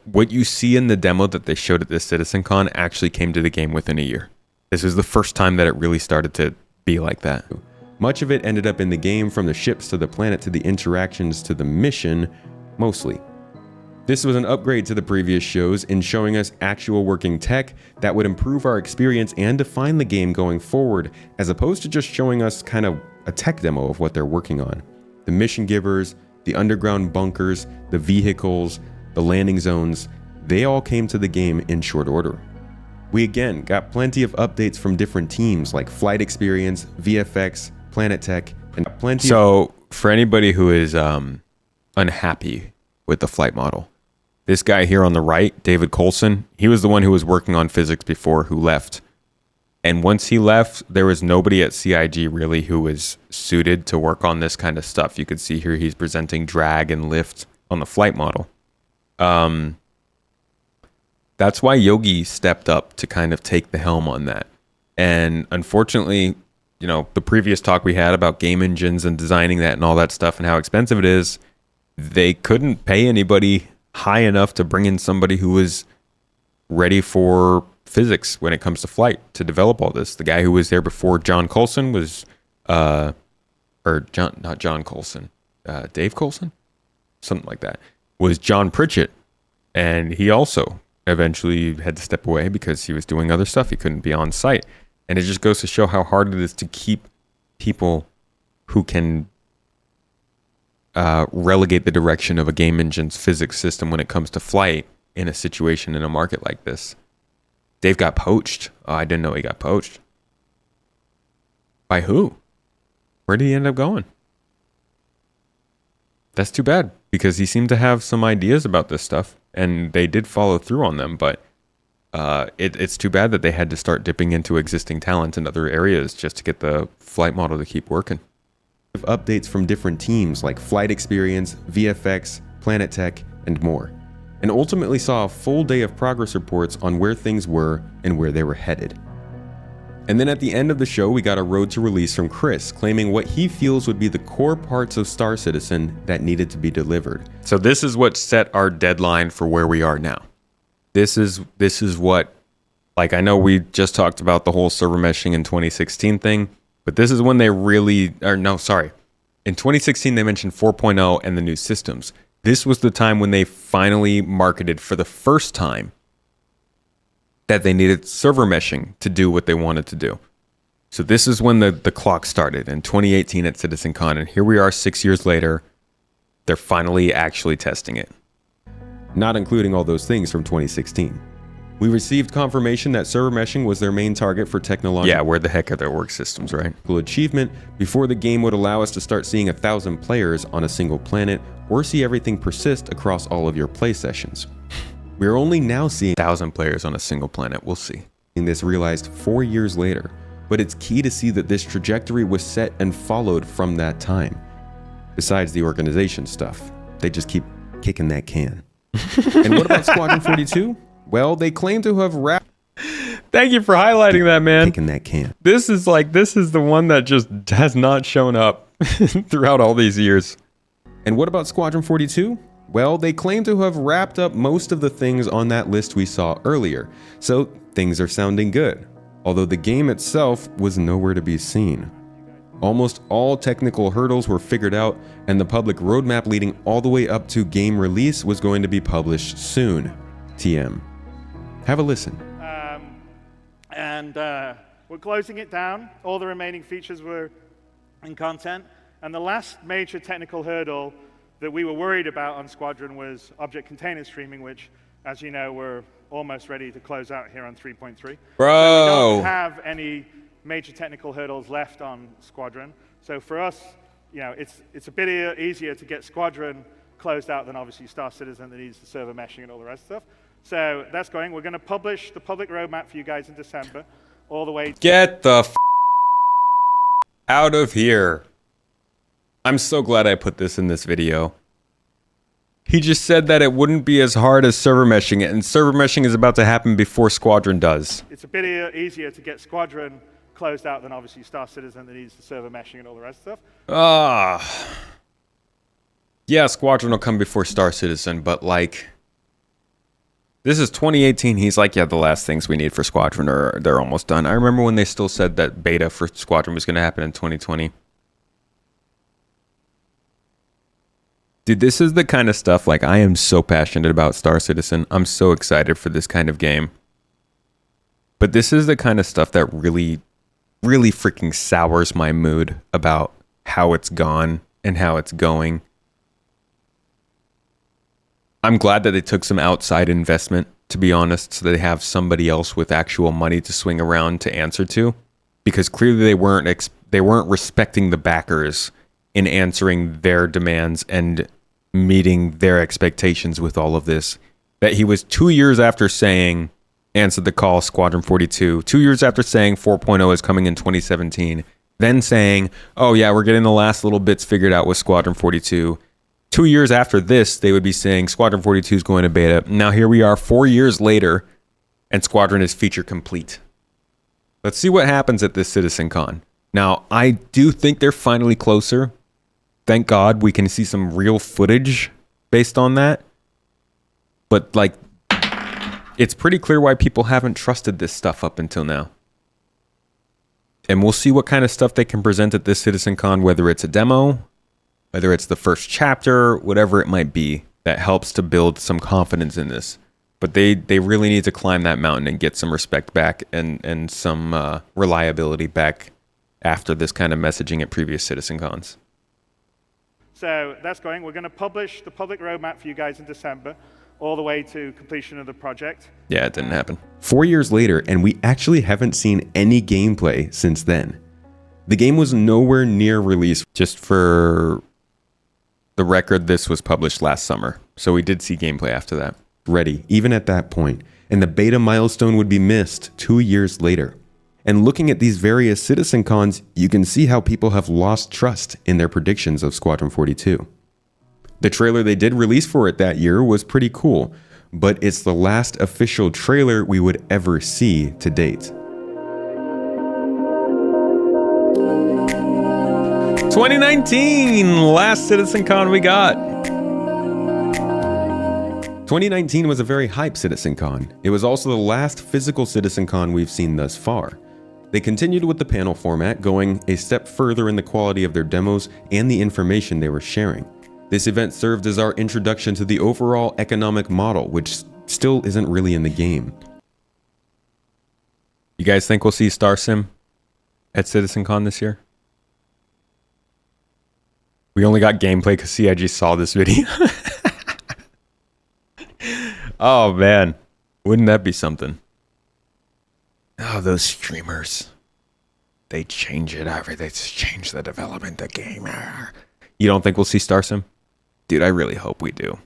what you see in the demo that they showed at this CitizenCon actually came to the game within a year. This was the first time that it really started to be like that. Much of it ended up in the game, from the ships to the planet to the interactions to the mission, mostly. This was an upgrade to the previous shows in showing us actual working tech that would improve our experience and define the game going forward, as opposed to just showing us kind of a tech demo of what they're working on. The mission givers, the underground bunkers, the vehicles, the landing zones, they all came to the game in short order. We again got plenty of updates from different teams like Flight Experience, VFX, Planet Tech, and plenty. So for anybody who is unhappy with the flight model, this guy here on the right, David Coulson, he was the one who was working on physics before, who left. And once he left, there was nobody at CIG really who was suited to work on this kind of stuff. You could see here he's presenting drag and lift on the flight model. That's why Yogi stepped up to kind of take the helm on that. And unfortunately, you know, the previous talk we had about game engines and designing that and all that stuff and how expensive it is, they couldn't pay anybody high enough to bring in somebody who was ready for physics when it comes to flight to develop all this. The guy who was there before John Coulson was, Dave Coulson? Something like that, was John Pritchett. And he also eventually had to step away because he was doing other stuff. He couldn't be on site. And it just goes to show how hard it is to keep people who can relegate the direction of a game engine's physics system when it comes to flight in a situation in a market like this. Dave got poached. Oh, I didn't know he got poached. By who? Where did he end up going? That's too bad, because he seemed to have some ideas about this stuff, and they did follow through on them, but it's too bad that they had to start dipping into existing talent in other areas just to get the flight model to keep working. Updates from different teams like Flight Experience, VFX, Planet Tech, and more, and ultimately saw a full day of progress reports on where things were and where they were headed. And then at the end of the show, we got a road to release from Chris, claiming what he feels would be the core parts of Star Citizen that needed to be delivered. So this is what set our deadline for where we are now. This is what, like, I know we just talked about the whole server meshing in 2016 thing, but this is when they really, in 2016 they mentioned 4.0 and the new systems. This was the time when they finally marketed for the first time that they needed server meshing to do what they wanted to do. So this is when the clock started in 2018 at CitizenCon, and here we are 6 years later, they're finally actually testing it. Not including all those things from 2016. We received confirmation that server meshing was their main target for technological
Yeah, where the heck are their work systems, right?
achievement before the game would allow us to start seeing 1,000 players on a single planet or see everything persist across all of your play sessions. We're only now seeing
1,000 players on a single planet. We'll see.
this realized 4 years later, but it's key to see that this trajectory was set and followed from that time. Besides the organization stuff, they just keep kicking that can. And what about Squadron 42? Well, they claim to have wrapped
Thank you for highlighting that, man.
kicking that can.
This is the one that just has not shown up throughout all these years.
And what about Squadron 42? Well, they claim to have wrapped up most of the things on that list we saw earlier, so things are sounding good. Although the game itself was nowhere to be seen. Almost all technical hurdles were figured out, and the public roadmap leading all the way up to game release was going to be published soon. TM. Have a listen.
We're closing it down. All the remaining features were in content. And the last major technical hurdle that we were worried about on Squadron was object container streaming, which, as you know, we're almost ready to close out here on 3.3. So we don't have any major technical hurdles left on Squadron. So for us, you know, it's a bit easier to get Squadron closed out than obviously Star Citizen that needs the server meshing and all the rest of stuff. So that's going. We're going to publish the public roadmap for you guys in December, all the way to
Get the out of here. I'm so glad I put this in this video. He just said that it wouldn't be as hard as server meshing, and server meshing is about to happen before Squadron does.
It's a bit easier to get Squadron closed out than obviously Star Citizen that needs the server meshing and all the rest of stuff.
Yeah, Squadron will come before Star Citizen, but like, this is 2018. He's like, yeah, the last things we need for Squadron are they're almost done. I remember when they still said that beta for Squadron was going to happen in 2020. Dude, this is the kind of stuff, like, I am so passionate about Star Citizen. I'm so excited for this kind of game. But this is the kind of stuff that really, really freaking sours my mood about how it's gone and how it's going. I'm glad that they took some outside investment, to be honest, so that they have somebody else with actual money to swing around to answer to, because clearly they weren't respecting the backers in answering their demands and meeting their expectations with all of this. That he was 2 years after saying, answered the call, Squadron 42, 2 years after saying 4.0 is coming in 2017, then saying, oh yeah, we're getting the last little bits figured out with Squadron 42. 2 years after this, they would be saying Squadron 42 is going to beta. Now here we are 4 years later, and Squadron is feature complete. Let's see what happens at this CitizenCon. Now, I do think they're finally closer. Thank God we can see some real footage based on that. But, like, it's pretty clear why people haven't trusted this stuff up until now. And we'll see what kind of stuff they can present at this CitizenCon, whether it's a demo, whether it's the first chapter, whatever it might be, that helps to build some confidence in this. But they really need to climb that mountain and get some respect back and some reliability back after this kind of messaging at previous CitizenCons.
So that's going. We're going to publish the public roadmap for you guys in December, all the way to completion of the project.
Yeah, it didn't happen.
4 years later, and we actually haven't seen any gameplay since then. The game was nowhere near release.
Just for the record, this was published last summer, so we did see gameplay after that.
Ready, even at that point, and the beta milestone would be missed 2 years later. And looking at these various CitizenCons, you can see how people have lost trust in their predictions of Squadron 42. The trailer they did release for it that year was pretty cool, but it's the last official trailer we would ever see to date.
2019, last CitizenCon we got.
2019 was a very hype CitizenCon. It was also the last physical CitizenCon we've seen thus far. They continued with the panel format, going a step further in the quality of their demos and the information they were sharing. This event served as our introduction to the overall economic model, which still isn't really in the game.
You guys think we'll see Star Sim at CitizenCon this year? We only got gameplay because CIG saw this video. Oh man, Wouldn't that be something? Oh, those streamers. They change it over. They change the development of the game. You don't think we'll see Star Sim? Dude, I really hope we do.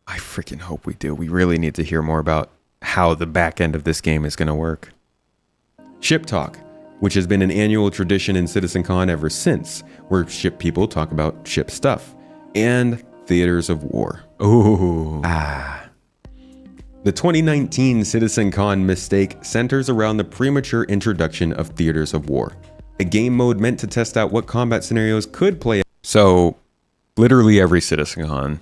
I freaking hope we do. We really need to hear more about how the back end of this game is going to work.
Ship Talk, which has been an annual tradition in CitizenCon ever since, where ship people talk about ship stuff. And Theaters of War.
Ooh.
The 2019 CitizenCon mistake centers around the premature introduction of Theaters of War, a game mode meant to test out what combat scenarios could play out.
So, literally every CitizenCon,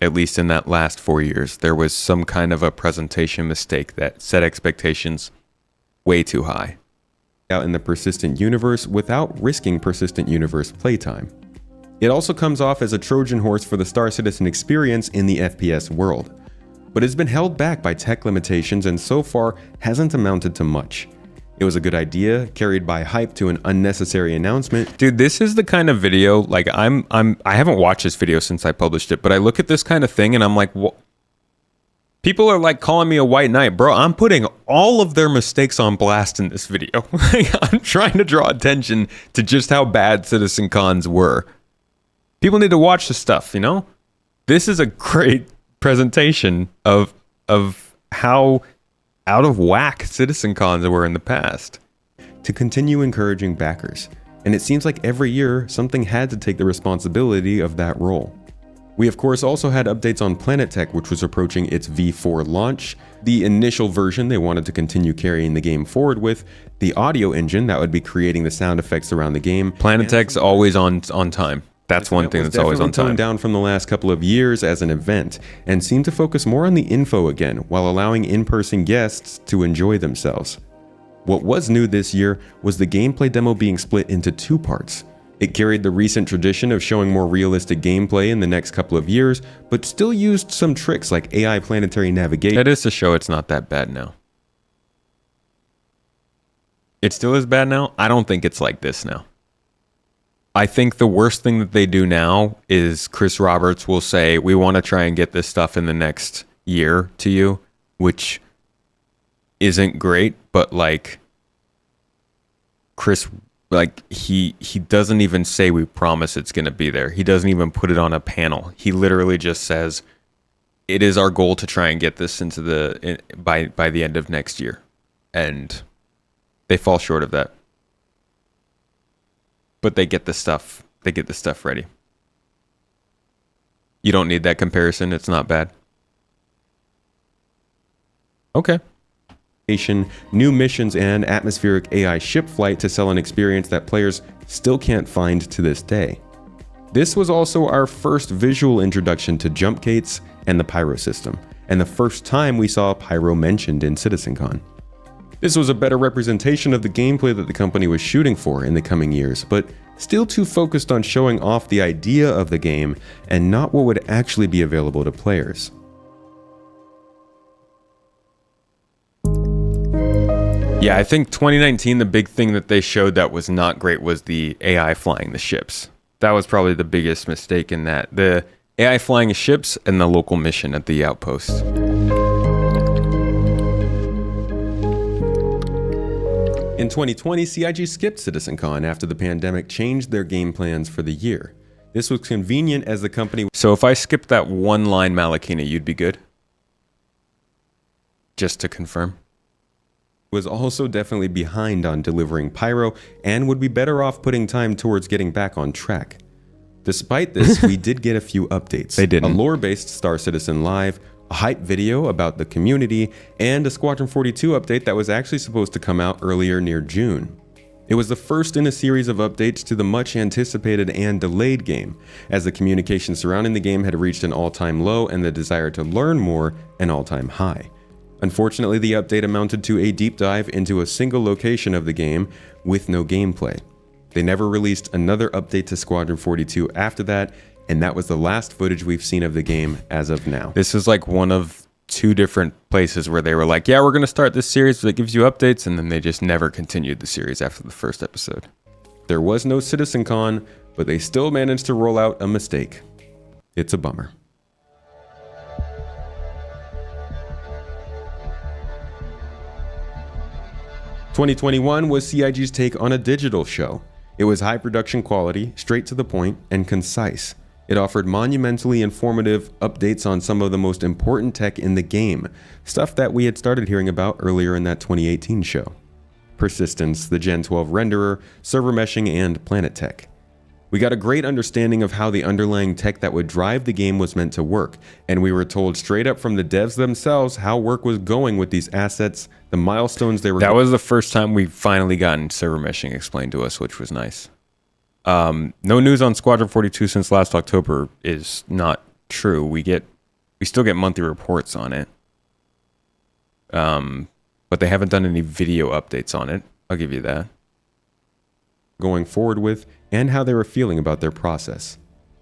at least in that last 4 years, there was some kind of a presentation mistake that set expectations way too high.
Out in the persistent universe without risking persistent universe playtime. It also comes off as a Trojan horse for the Star Citizen experience in the FPS world, but it's been held back by tech limitations and so far hasn't amounted to much. It was a good idea, carried by hype to an unnecessary announcement.
Dude, this is the kind of video, like I haven't watched this video since I published it, but I look at this kind of thing and I'm like, what? People are like calling me a white knight. Bro, I'm putting all of their mistakes on blast in this video. I'm trying to draw attention to just how bad CitizenCons were. People need to watch this stuff, you know? This is a great presentation of how out of whack CitizenCons were in the past.
To continue encouraging backers, and it seems like every year something had to take the responsibility of that role. We of course also had updates on Planet Tech, which was approaching its V4 launch, the initial version they wanted to continue carrying the game forward with, the audio engine that would be creating the sound effects around the game.
Planet Tech's always on time. That's one thing that's always on time.
Toned down from the last couple of years as an event, and seemed to focus more on the info again, while allowing in-person guests to enjoy themselves. What was new this year was the gameplay demo being split into two parts. It carried the recent tradition of showing more realistic gameplay in the next couple of years, but still used some tricks like AI planetary navigation.
That is to show it's not that bad now. It still is bad now? I don't think it's like this now. I think the worst thing that they do now is Chris Roberts will say, we want to try and get this stuff in the next year to you, which isn't great, but like Chris, like he doesn't even say we promise it's going to be there. He doesn't even put it on a panel. He literally just says, it is our goal to try and get this into by the end of next year. And they fall short of that. But they get the stuff ready. You don't need that comparison. It's not bad. Okay.
New missions and atmospheric AI ship flight to sell an experience that players still can't find to this day. This was also our first visual introduction to jump gates and the pyro system, and the first time we saw pyro mentioned in CitizenCon. This was a better representation of the gameplay that the company was shooting for in the coming years, but still too focused on showing off the idea of the game and not what would actually be available to players.
Yeah, I think 2019, the big thing that they showed that was not great was the AI flying the ships. That was probably the biggest mistake in that. The AI flying ships and the local mission at the outpost.
In 2020, CIG skipped CitizenCon after the pandemic changed their game plans for the year. This was convenient as the company...
So if I skipped that one line Malakina, you'd be good? Just to confirm.
Was also definitely behind on delivering pyro and would be better off putting time towards getting back on track. Despite this, we did get a few updates.
They didn't.
A lore-based Star Citizen Live, a hype video about the community, and a Squadron 42 update that was actually supposed to come out earlier near June. It was the first in a series of updates to the much anticipated and delayed game, as the communication surrounding the game had reached an all-time low and the desire to learn more an all-time high. Unfortunately, the update amounted to a deep dive into a single location of the game with no gameplay. They never released another update to Squadron 42 after that, and that was the last footage we've seen of the game as of now.
This is like one of two different places where they were like, yeah, we're going to start this series that gives you updates, and then they just never continued the series after the first episode.
There was no CitizenCon, but they still managed to roll out a mistake. It's a bummer. 2021 was CIG's take on a digital show. It was high production quality, straight to the point, and concise. It offered monumentally informative updates on some of the most important tech in the game, stuff that we had started hearing about earlier in that 2018 show. Persistence, the Gen 12 renderer, server meshing, and planet tech. We got a great understanding of how the underlying tech that would drive the game was meant to work, and we were told straight up from the devs themselves how work was going with these assets, the milestones they were...
That was the first time we finally gotten server meshing explained to us, which was nice. No news on Squadron 42 since last October is not true. We still get monthly reports on it. But they haven't done any video updates on it. I'll give you that.
Going forward with, and how they were feeling about their process.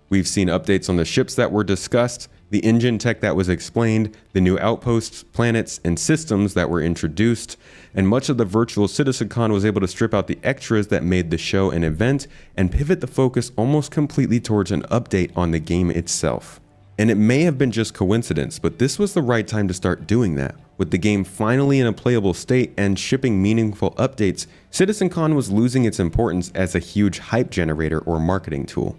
We've seen updates on the ships that were discussed, the engine tech that was explained, the new outposts, planets, and systems that were introduced, and much of the virtual CitizenCon was able to strip out the extras that made the show an event and pivot the focus almost completely towards an update on the game itself. And it may have been just coincidence, but this was the right time to start doing that. With the game finally in a playable state and shipping meaningful updates, CitizenCon was losing its importance as a huge hype generator or marketing tool.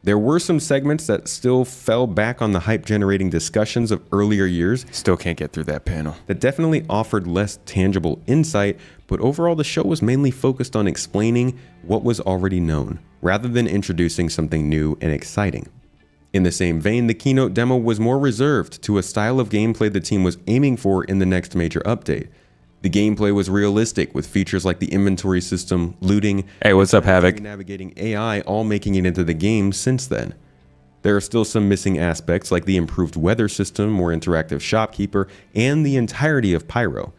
There were some segments that still fell back on the hype generating discussions of earlier years.
Still can't get through that panel.
That definitely offered less tangible insight, but overall the show was mainly focused on explaining what was already known, rather than introducing something new and exciting. In the same vein, the keynote demo was more reserved to a style of gameplay the team was aiming for in the next major update. The gameplay was realistic, with features like the inventory system, looting,
hey, what's up, Havoc?
Navigating AI all making it into the game since then. There are still some missing aspects like the improved weather system, more interactive shopkeeper, and the entirety of Pyro.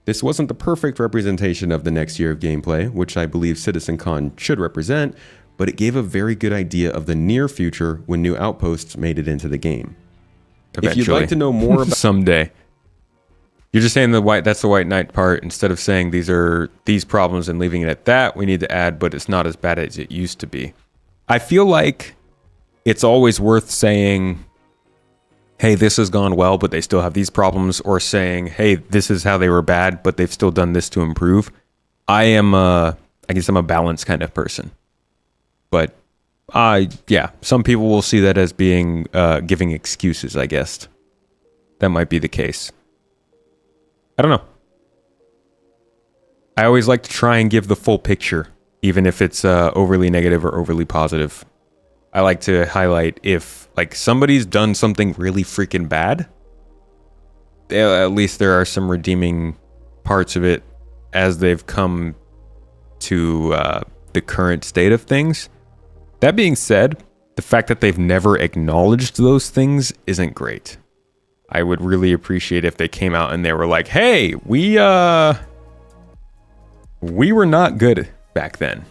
This wasn't the perfect representation of the next year of gameplay, which I believe CitizenCon should represent, but it gave a very good idea of the near future when new outposts made it into the game.
Eventually.
If you'd like to know more about
someday. You're just saying that's the White Knight part instead of saying these are these problems and leaving it at that. We need to add, but it's not as bad as it used to be. I feel like it's always worth saying, hey, this has gone well, but they still have these problems, or saying, hey, this is how they were bad, but they've still done this to improve. I guess I'm a balanced kind of person. But yeah, some people will see that as being giving excuses, I guess. That might be the case. I don't know. I always like to try and give the full picture, even if it's overly negative or overly positive. I like to highlight if like somebody's done something really freaking bad, at least there are some redeeming parts of it as they've come to the current state of things. That being said, the fact that they've never acknowledged those things isn't great. I would really appreciate if they came out and they were like, hey, we were not good back then.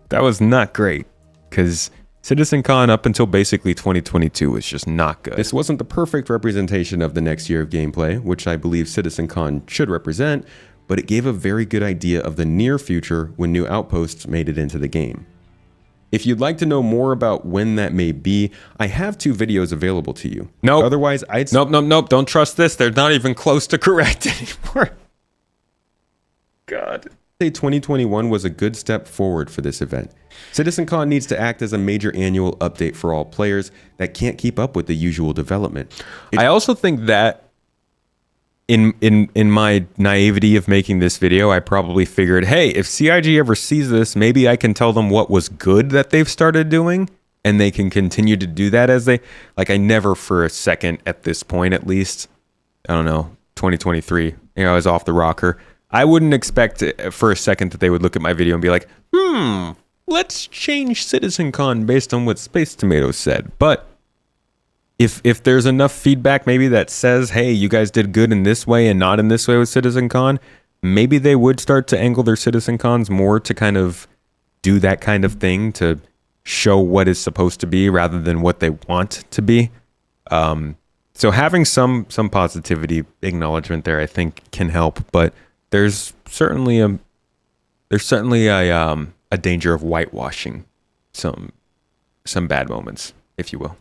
That was not great, because CitizenCon up until basically 2022 was just not good. This wasn't the perfect representation of the next year of gameplay, which I believe CitizenCon should represent, but it gave a very good idea of the near future when new outposts made it into the game. If you'd like to know more about when that may be, I have 2 videos available to you. Nope.
Otherwise,
Nope. Don't trust this. They're not even close to correct anymore. God.
Say 2021 was a good step forward for this event. CitizenCon needs to act as a major annual update for all players that can't keep up with the usual development.
I also think that in my naivety of making this video, I probably figured, hey, if CIG ever sees this, maybe I can tell them what was good that they've started doing, and they can continue to do that as they... Like, I never for a second, at this point at least, I don't know, 2023, I was off the rocker. I wouldn't expect for a second that they would look at my video and be like, let's change CitizenCon based on what Space Tomatoes said. But if there's enough feedback maybe that says, hey, you guys did good in this way and not in this way with CitizenCon, maybe they would start to angle their CitizenCons more to kind of do that kind of thing, to show what is supposed to be rather than what they want to be. So having some positivity acknowledgement there, I think, can help. But there's certainly a danger of whitewashing some bad moments, if you will.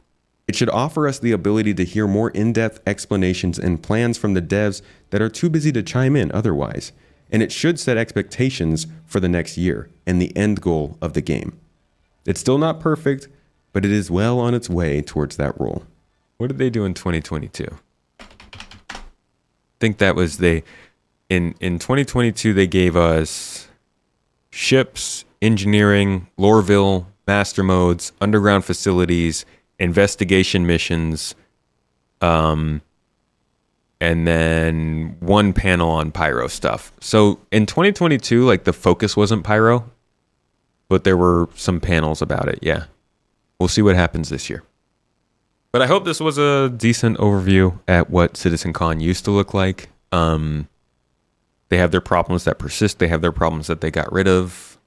It should offer us the ability to hear more in-depth explanations and plans from the devs that are too busy to chime in otherwise.
and it should set expectations for the next year and the end goal of the game. It's still not perfect, but it is well on its way towards that role.
What did they do in 2022? I think that was in 2022 they gave us ships, engineering, Loreville, master modes, underground facilities, investigation missions, and then one panel on pyro stuff. So in 2022, like the focus wasn't pyro, but there were some panels about it. Yeah. We'll see what happens this year. But I hope this was a decent overview at what CitizenCon used to look like. They have their problems that persist. They have their problems that they got rid of.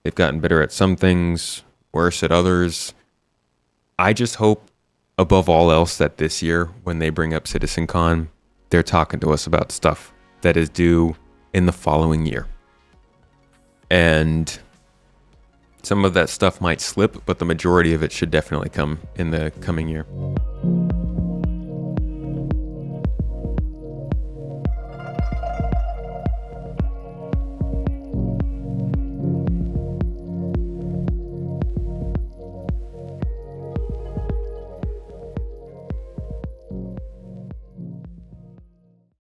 They've gotten better at some things, worse at others. I just hope, above all else, that this year, when they bring up CitizenCon, they're talking to us about stuff that is due in the following year. And some of that stuff might slip, but the majority of it should definitely come in the coming year.